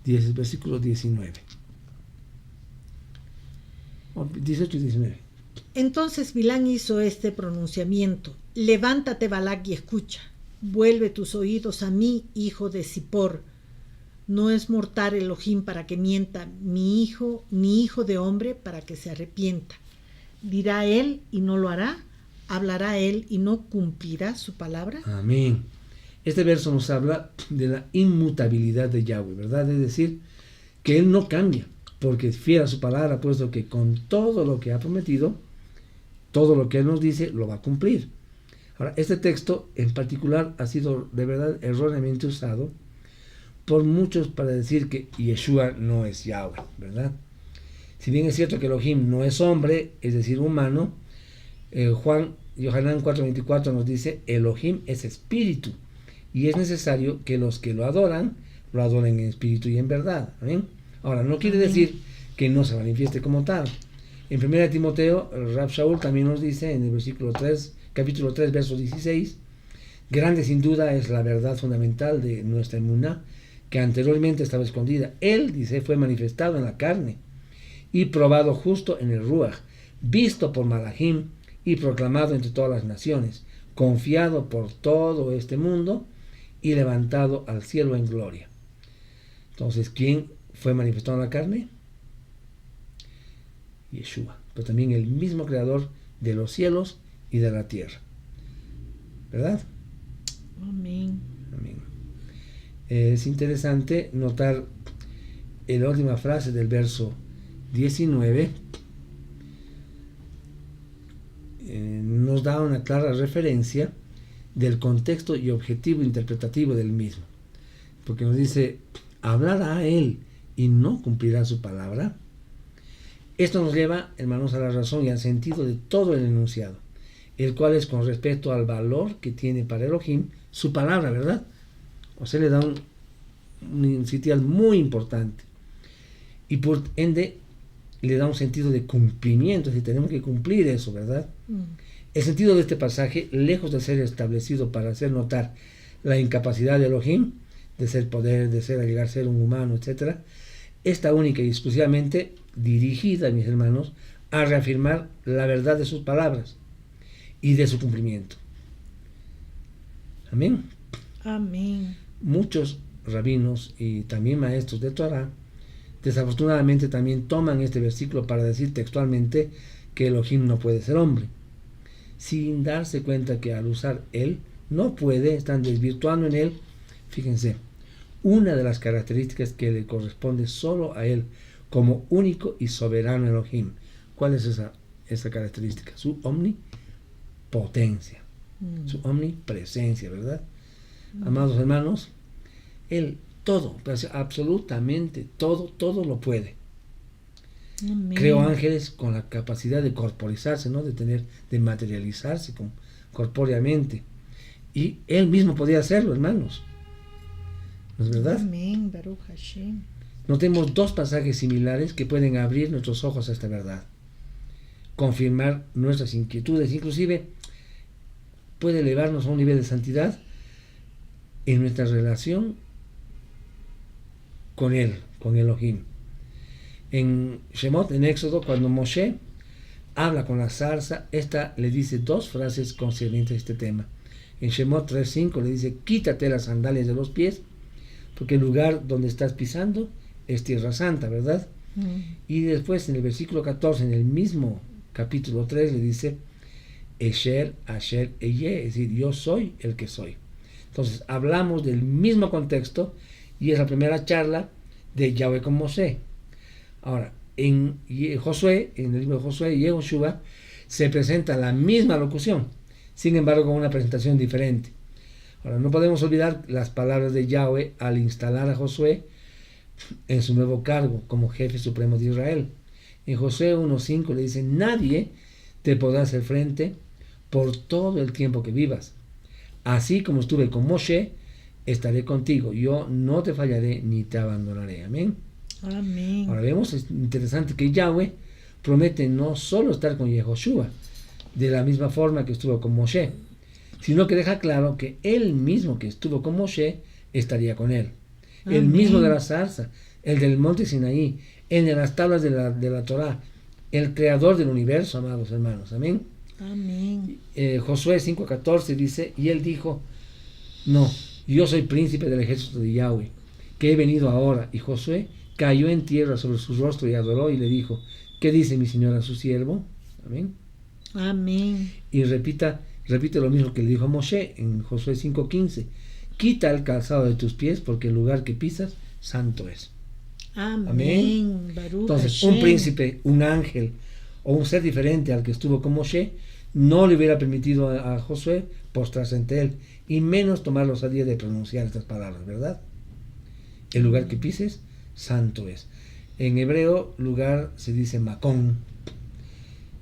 Versículo 19. 18 y 19. Entonces Bilán hizo este pronunciamiento: levántate, Balac, y escucha. Vuelve tus oídos a mí, hijo de Zippor. No es mortal Elohim para que mienta, mi hijo, ni hijo de hombre para que se arrepienta. ¿Dirá él y no lo hará? ¿Hablará él y no cumplirá su palabra? Amén. Este verso nos habla de la inmutabilidad de Yahweh, ¿verdad? Es decir, que él no cambia, porque es fiel a su palabra, puesto que con todo lo que ha prometido, todo lo que él nos dice, lo va a cumplir. Ahora, este texto en particular ha sido de verdad erróneamente usado por muchos para decir que Yeshua no es Yahweh, ¿verdad? Si bien es cierto que Elohim no es hombre, es decir, humano, Yohanan 4:24 nos dice: Elohim es espíritu, y es necesario que los que lo adoren en espíritu y en verdad. ¿Amén? Ahora, no quiere decir que no se manifieste como tal. En 1 Timoteo, el Rab Shaul también nos dice en el capítulo 3, verso 16: grande sin duda es la verdad fundamental de nuestra emuná, que anteriormente estaba escondida. Él, dice, fue manifestado en la carne y probado justo en el Ruach, visto por Malachim y proclamado entre todas las naciones, confiado por todo este mundo y levantado al cielo en gloria. Entonces, ¿quién fue manifestado en la carne? Yeshua, pero también el mismo creador de los cielos y de la tierra, ¿verdad? Amén. Amén. Es interesante notar en la última frase del verso 19, nos da una clara referencia del contexto y objetivo interpretativo del mismo, porque nos dice: hablará a él y no cumplirá su palabra. Esto nos lleva, hermanos, a la razón y al sentido de todo el enunciado, el cual es con respecto al valor que tiene para Elohim su palabra, ¿verdad? O sea, le da un sitial muy importante, y por ende le da un sentido de cumplimiento, es decir, tenemos que cumplir eso, ¿verdad? El sentido de este pasaje, lejos de ser establecido para hacer notar la incapacidad de Elohim, de ser poder, de ser, llegar a ser un humano, etc., está única y exclusivamente dirigida, mis hermanos, a reafirmar la verdad de sus palabras y de su cumplimiento. Amén. Amén. Muchos rabinos y también maestros de Torah Desafortunadamente también toman este versículo para decir textualmente que Elohim no puede ser hombre, sin darse cuenta que al usar él no puede, están desvirtuando en él, fíjense, una de las características que le corresponde solo a él como único y soberano Elohim. ¿Cuál es esa característica? Su omnipotencia, su omnipresencia, ¿verdad? Amados hermanos, él todo, absolutamente todo lo puede. Amén. Creó ángeles con la capacidad de corporizarse, ¿no? De materializarse corpóreamente. Y él mismo podía hacerlo, hermanos. ¿No es verdad? Amén, Baruch Hashem. Notemos dos pasajes similares que pueden abrir nuestros ojos a esta verdad, confirmar nuestras inquietudes, inclusive puede elevarnos a un nivel de santidad en nuestra relación con él, con Elohim. En Shemot, en Éxodo, cuando Moshe habla con la zarza, esta le dice dos frases concernientes a este tema. En Shemot 3:5 le dice: quítate las sandalias de los pies, porque el lugar donde estás pisando es tierra santa, ¿verdad? Y después en el versículo 14, en el mismo capítulo 3, le dice: Esher, Asher, Eye, es decir, yo soy el que soy. Entonces hablamos del mismo contexto y es la primera charla de Yahweh con Moshe. Ahora, en Josué, en el libro de Josué y Yehoshua, se presenta la misma locución, sin embargo con una presentación diferente. Ahora, no podemos olvidar las palabras de Yahweh al instalar a Josué en su nuevo cargo como jefe supremo de Israel. En Josué 1:5 le dice: nadie te podrá hacer frente por todo el tiempo que vivas. Así como estuve con Moshe, estaré contigo. Yo no te fallaré ni te abandonaré. Amén. Amén. Ahora vemos, es interesante que Yahweh promete no solo estar con Yehoshua de la misma forma que estuvo con Moshe, sino que deja claro que él mismo que estuvo con Moshe estaría con él. Amén. El mismo de la zarza, el del monte Sinaí, el de las tablas de la Torá, el creador del universo, amados hermanos. Amén. Amén. Josué 5:14 dice: y él dijo: no, yo soy príncipe del ejército de Yahweh, que he venido ahora. Y Josué cayó en tierra sobre su rostro y adoró y le dijo: ¿qué dice mi señor a su siervo? Amén. Amén. Y repite lo mismo que le dijo a Moshe en Josué 5:15: quita el calzado de tus pies, porque el lugar que pisas santo es. Amén. Amén. Baruch Entonces, Hashem. un príncipe, un ángel o un ser diferente al que estuvo con Moshe no le hubiera permitido a Josué postrarse ante él, y menos tomar la osadía de pronunciar estas palabras, ¿verdad? El lugar que pises santo es. En hebreo, lugar se dice makón,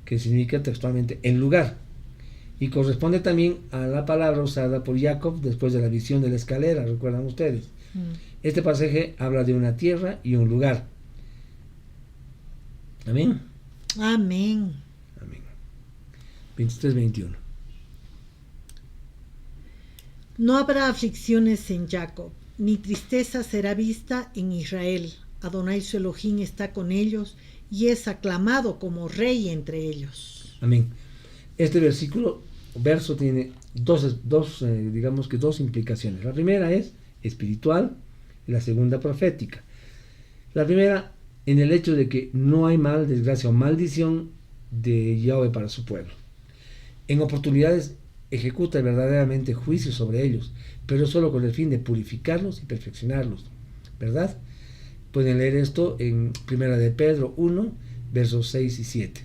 que significa textualmente el lugar, y corresponde también a la palabra usada por Jacob después de la visión de la escalera, ¿recuerdan ustedes? Este pasaje habla de una tierra y un lugar. Amén. Amén. Amén. 23-21. No habrá aflicciones en Jacob, ni tristeza será vista en Israel. Adonai su Elohim está con ellos y es aclamado como rey entre ellos. Amén. Este verso tiene dos implicaciones. La primera es espiritual y la segunda profética. La primera en el hecho de que no hay mal, desgracia o maldición de Yahweh para su pueblo. En oportunidades ejecuta verdaderamente juicio sobre ellos, pero solo con el fin de purificarlos y perfeccionarlos, ¿verdad? Pueden leer esto en 1 de Pedro 1, versos 6 y 7.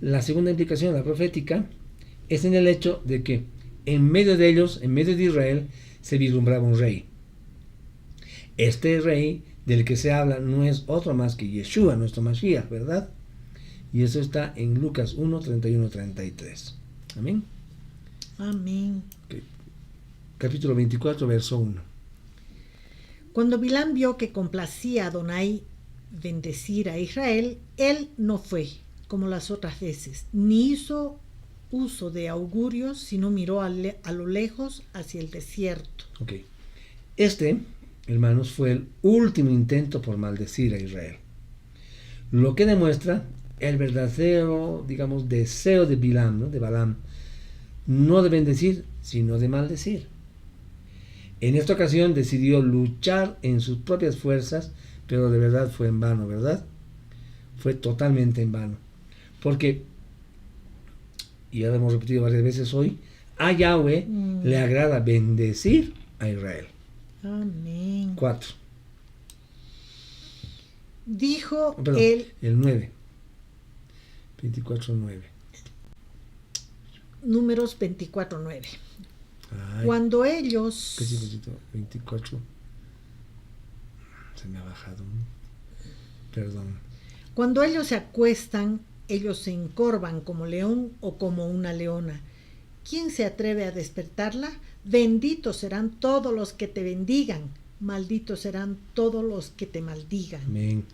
La segunda implicación, la profética, es en el hecho de que en medio de ellos, en medio de Israel, se vislumbraba un rey. Este rey del que se habla no es otro más que Yeshua, nuestro Mashiach, ¿verdad? Y eso está en Lucas 1, 31-33. Amén. Amén. Okay. Capítulo 24, verso 1. Cuando Bilam vio que complacía a Adonai bendecir a Israel, él no fue como las otras veces, ni hizo uso de augurios, sino miró a lo lejos hacia el desierto. Okay. Este, hermanos, fue el último intento por maldecir a Israel, lo que demuestra el verdadero, deseo de Bilam, ¿no? De Balaam, no de bendecir, sino de maldecir. En esta ocasión decidió luchar en sus propias fuerzas pero de verdad fue en vano, ¿verdad? Fue totalmente en vano. Porque, y ya lo hemos repetido varias veces hoy, a Yahweh le agrada bendecir a Israel. Amén. 4. Dijo Perdón, él, el 9. 24:9. Números 24:9. Ay, Cuando ellos, cachito, 24. Se me ha bajado. Perdón. cuando ellos se acuestan, ellos se encorvan como león o como una leona. ¿Quién se atreve a despertarla? Benditos serán todos los que te bendigan, malditos serán todos los que te maldigan. Amén.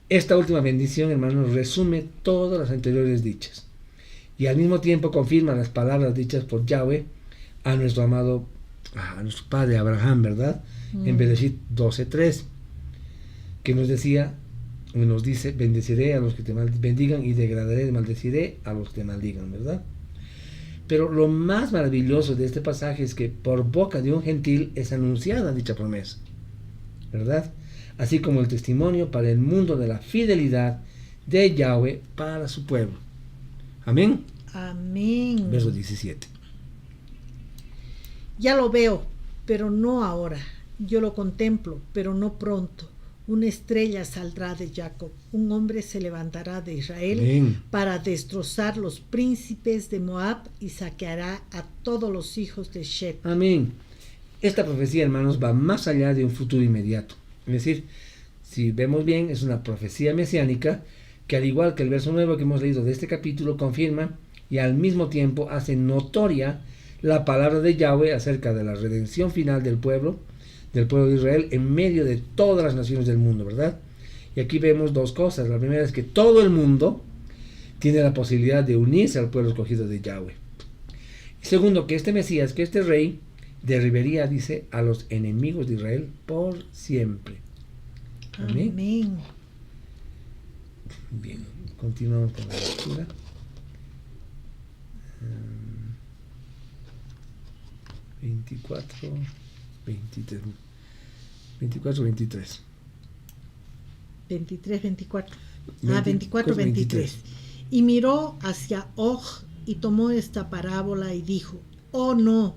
Esta última bendición, hermanos, resume todas las anteriores dichas y al mismo tiempo confirma las palabras dichas por Yahweh a nuestro amado, a nuestro padre Abraham, ¿verdad? En Bereshit 12:3, que nos dice, bendeciré a los que te bendigan y degradaré, maldeciré a los que te maldigan, ¿verdad? Pero lo más maravilloso de este pasaje es que por boca de un gentil es anunciada dicha promesa, ¿verdad? Así como el testimonio para el mundo de la fidelidad de Yahweh para su pueblo. Amén. Amén. Verso 17. Ya lo veo, pero no ahora. Yo lo contemplo, pero no pronto. Una estrella saldrá de Jacob, un hombre se levantará de Israel. Amén. Para destrozar los príncipes de Moab y saqueará a todos los hijos de Shet. Amén. Esta profecía, hermanos, va más allá de un futuro inmediato. Es decir, si vemos bien, es una profecía mesiánica que, al igual que el verso 9 que hemos leído de este capítulo, confirma y al mismo tiempo hace notoria la palabra de Yahweh acerca de la redención final del pueblo de Israel en medio de todas las naciones del mundo, ¿verdad? Y aquí vemos dos cosas. La primera es que todo el mundo tiene la posibilidad de unirse al pueblo escogido de Yahweh. Y segundo, que este Mesías, que este rey, derribaría, dice, a los enemigos de Israel por siempre. Amén. Amén. Bien, continuamos con la lectura. 24, 23. 24, 23. 23, 24. 24, 23. Y miró hacia Og y tomó esta parábola y dijo, oh no,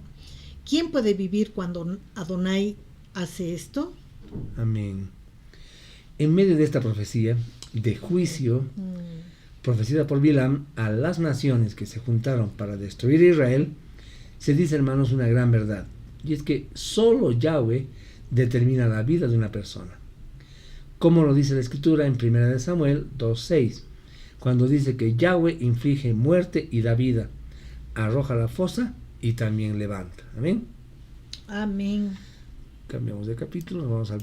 ¿quién puede vivir cuando Adonai hace esto? Amén. En medio de esta profecía de juicio, profetizada por Bilam a las naciones que se juntaron para destruir a Israel, se dice, hermanos, una gran verdad. Y es que solo Yahweh determina la vida de una persona. Como lo dice la Escritura en 1 Samuel 2:6, cuando dice que Yahweh inflige muerte y da vida, arroja a la fosa y también levanta. Amén. Amén. Cambiamos de capítulo, vamos al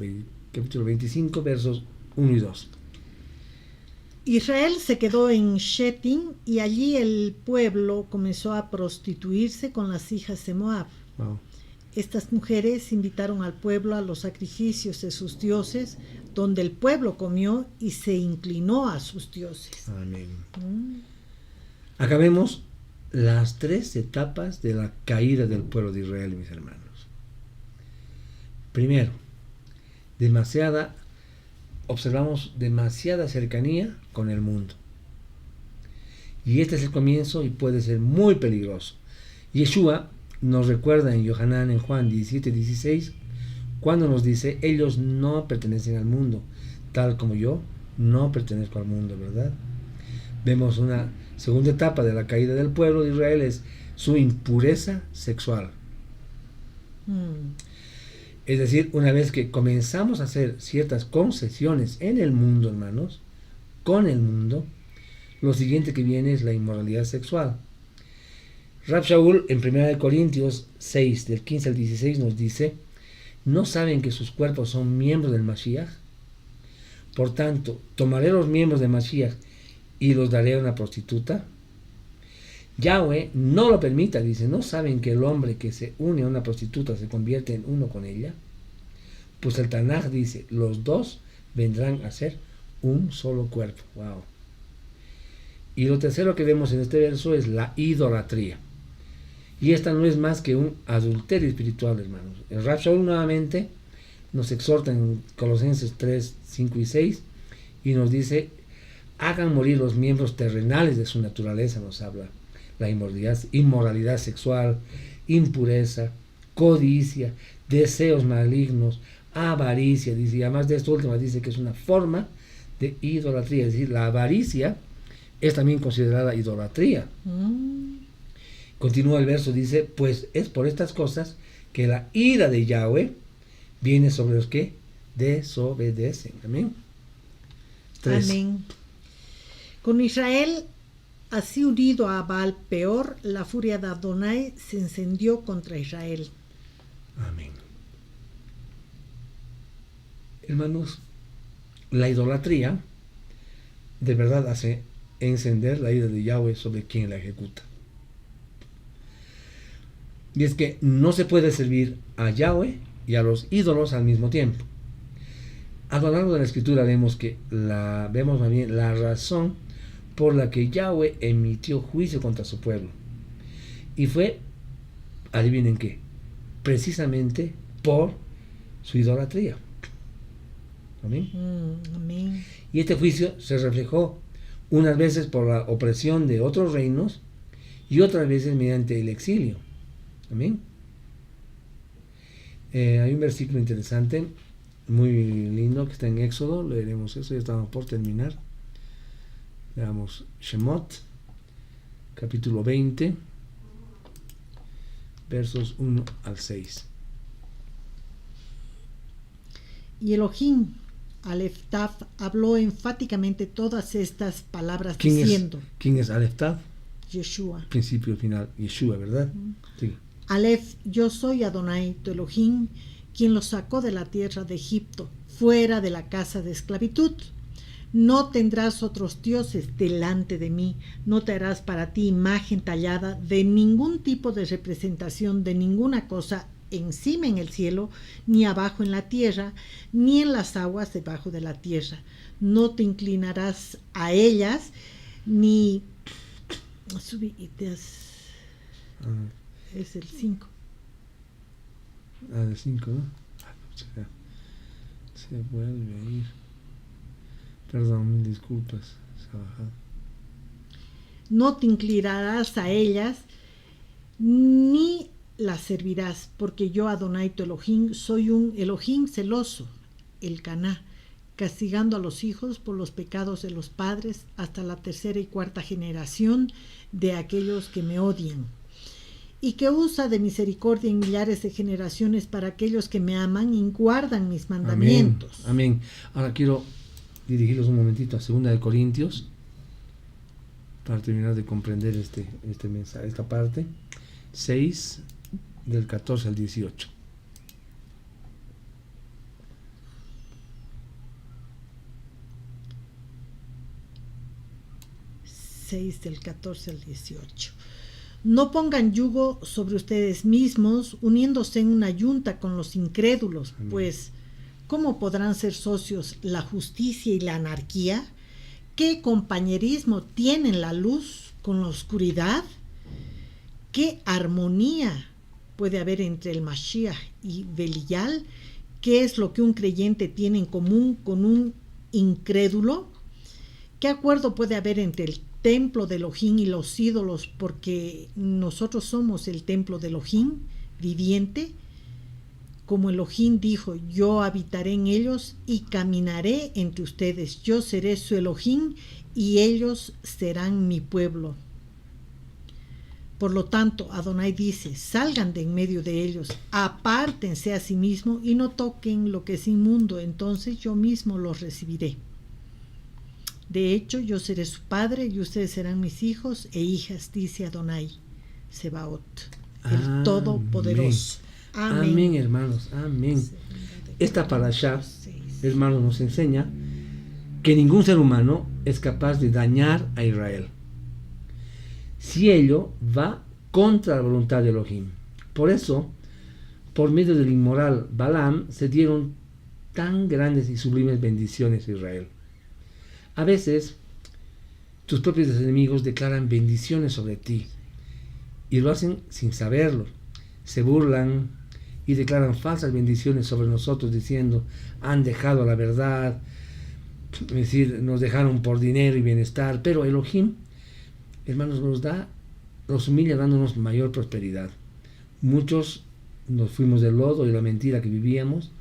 capítulo 25, versos 1 y 2. Israel se quedó en Shetim y allí el pueblo comenzó a prostituirse con las hijas de Moab. Wow. Estas mujeres invitaron al pueblo a los sacrificios de sus dioses, donde el pueblo comió y se inclinó a sus dioses. Amén. Acá vemos las tres etapas de la caída del pueblo de Israel, mis hermanos. Primero, observamos demasiada cercanía con el mundo. Y este es el comienzo y puede ser muy peligroso. Yeshua nos recuerda en Yohanan, en Juan 17:16, cuando nos dice, ellos no pertenecen al mundo, tal como yo no pertenezco al mundo, ¿verdad? Vemos una segunda etapa de la caída del pueblo de Israel, es su impureza sexual. Es decir, una vez que comenzamos a hacer ciertas concesiones en el mundo, hermanos, con el mundo, lo siguiente que viene es la inmoralidad sexual. Rab Shaul en 1 Corintios 6, del 15 al 16 nos dice, ¿no saben que sus cuerpos son miembros del Mashiach? Por tanto, tomaré los miembros del Mashiach y los daré a una prostituta. Yahweh no lo permita, dice, ¿no saben que el hombre que se une a una prostituta se convierte en uno con ella? Pues el Tanaj dice, los dos vendrán a ser un solo cuerpo. Wow. Y lo tercero que vemos en este verso es la idolatría. Y esta no es más que un adulterio espiritual, hermanos. El Rab Shaul nuevamente nos exhorta en Colosenses 3, 5 y 6 y nos dice, hagan morir los miembros terrenales de su naturaleza, nos habla, la inmoralidad sexual, impureza, codicia, deseos malignos, avaricia, dice, y además de esto último dice que es una forma de idolatría, es decir, la avaricia es también considerada idolatría. Continúa el verso, dice, pues es por estas cosas que la ira de Yahweh viene sobre los que desobedecen. Amén. 3. Amén. Con Israel así unido a Baal Peor, la furia de Adonai se encendió contra Israel. Amén. Hermanos, la idolatría de verdad hace encender la ira de Yahweh sobre quien la ejecuta. Y es que no se puede servir a Yahweh y a los ídolos al mismo tiempo. A lo largo de la escritura vemos más bien la razón por la que Yahweh emitió juicio contra su pueblo. Y fue, adivinen qué, precisamente por su idolatría. Amén. Amén. Y este juicio se reflejó unas veces por la opresión de otros reinos y otras veces mediante el exilio. Amén. Hay un versículo interesante, muy lindo, que está en Éxodo. Leeremos eso, ya estamos por terminar. Veamos Shemot, capítulo 20, versos 1 al 6. Y Elohim Aleftaf habló enfáticamente todas estas palabras ¿Quién diciendo. ¿Quién es Aleftaf? Yeshua. Principio, final, Yeshua, ¿verdad? Sí. Alef, yo soy Adonai, tu Elohim, quien los sacó de la tierra de Egipto, fuera de la casa de esclavitud. No tendrás otros dioses delante de mí, no te harás para ti imagen tallada de ningún tipo de representación de ninguna cosa encima en el cielo, ni abajo en la tierra, ni en las aguas debajo de la tierra. No te inclinarás a ellas, ni... Es el 5. El 5, ¿no? Se vuelve a ir. Perdón, mil disculpas. Se ha bajado. No te inclinarás a ellas, ni las servirás, porque yo, Adonai tu Elohim, soy un Elohim celoso, el Caná, castigando a los hijos por los pecados de los padres hasta la 3ª y 4ª generación de aquellos que me odian, y que usa de misericordia en millares de generaciones para aquellos que me aman y guardan mis mandamientos. Amén. Amén. Ahora quiero dirigirlos un momentito a 2 Corintios para terminar de comprender este mensaje, esta parte 6 del 14 al 18. Del 14 al 18. No pongan yugo sobre ustedes mismos, uniéndose en una yunta con los incrédulos, pues ¿cómo podrán ser socios la justicia y la anarquía? ¿Qué compañerismo tienen la luz con la oscuridad? ¿Qué armonía puede haber entre el Mashiach y Belial? ¿Qué es lo que un creyente tiene en común con un incrédulo? ¿Qué acuerdo puede haber entre el templo de Elohim y los ídolos, porque nosotros somos el templo de Elohim viviente? Como Elohim dijo, yo habitaré en ellos y caminaré entre ustedes, yo seré su Elohim y ellos serán mi pueblo. Por lo tanto, Adonai dice, salgan de en medio de ellos, apártense a sí mismos y no toquen lo que es inmundo, entonces yo mismo los recibiré. De hecho, yo seré su padre y ustedes serán mis hijos e hijas, dice Adonai Sebaot, el Todopoderoso. Amén. Amén, hermanos, amén. Esta parashá, hermanos, nos enseña que ningún ser humano es capaz de dañar a Israel si ello va contra la voluntad de Elohim. Por eso, por medio del inmoral Balaam, se dieron tan grandes y sublimes bendiciones a Israel. A veces, tus propios enemigos declaran bendiciones sobre ti y lo hacen sin saberlo. Se burlan y declaran falsas bendiciones sobre nosotros diciendo, han dejado la verdad, es decir, nos dejaron por dinero y bienestar, pero Elohim, hermanos, nos humilla dándonos mayor prosperidad. Muchos nos fuimos del lodo y la mentira que vivíamos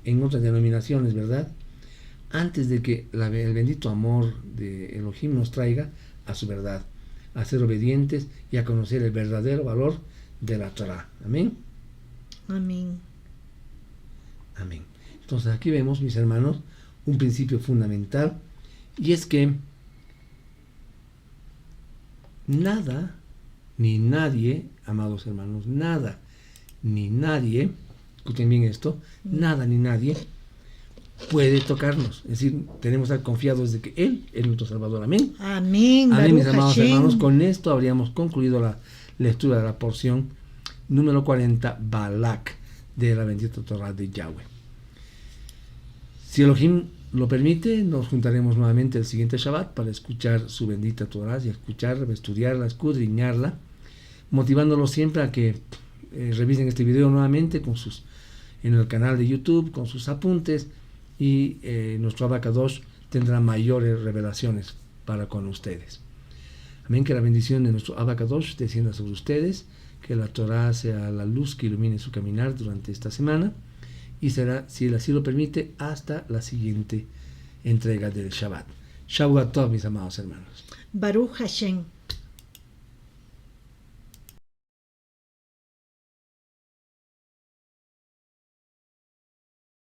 en otras denominaciones, ¿verdad? Antes de que el bendito amor de Elohim nos traiga a su verdad, a ser obedientes y a conocer el verdadero valor de la Torah. Amén. Amén. Amén. Entonces aquí vemos, mis hermanos, un principio fundamental, y es que nada ni nadie, amados hermanos, nada ni nadie, escuchen bien esto, nada ni nadie puede tocarnos. Es decir, tenemos que estar confiados de que Él es nuestro Salvador. Amén. Amén. Amén, mis amados Hashem. hermanos. Con esto habríamos concluido la lectura de la porción número 40, Balak, de la bendita Torah de Yahweh. Si Elohim lo permite, nos juntaremos nuevamente el siguiente Shabbat para escuchar su bendita Torah y escucharla, estudiarla, escudriñarla, motivándolos siempre a que revisen este video nuevamente en el canal de YouTube, con sus apuntes, y nuestro Abacadosh tendrá mayores revelaciones para con ustedes. Amén, que la bendición de nuestro Abacadosh descienda sobre ustedes, que la Torah sea la luz que ilumine su caminar durante esta semana, y será, si Él así lo permite, hasta la siguiente entrega del Shabbat. Shabbat Tov, mis amados hermanos. Baruch Hashem.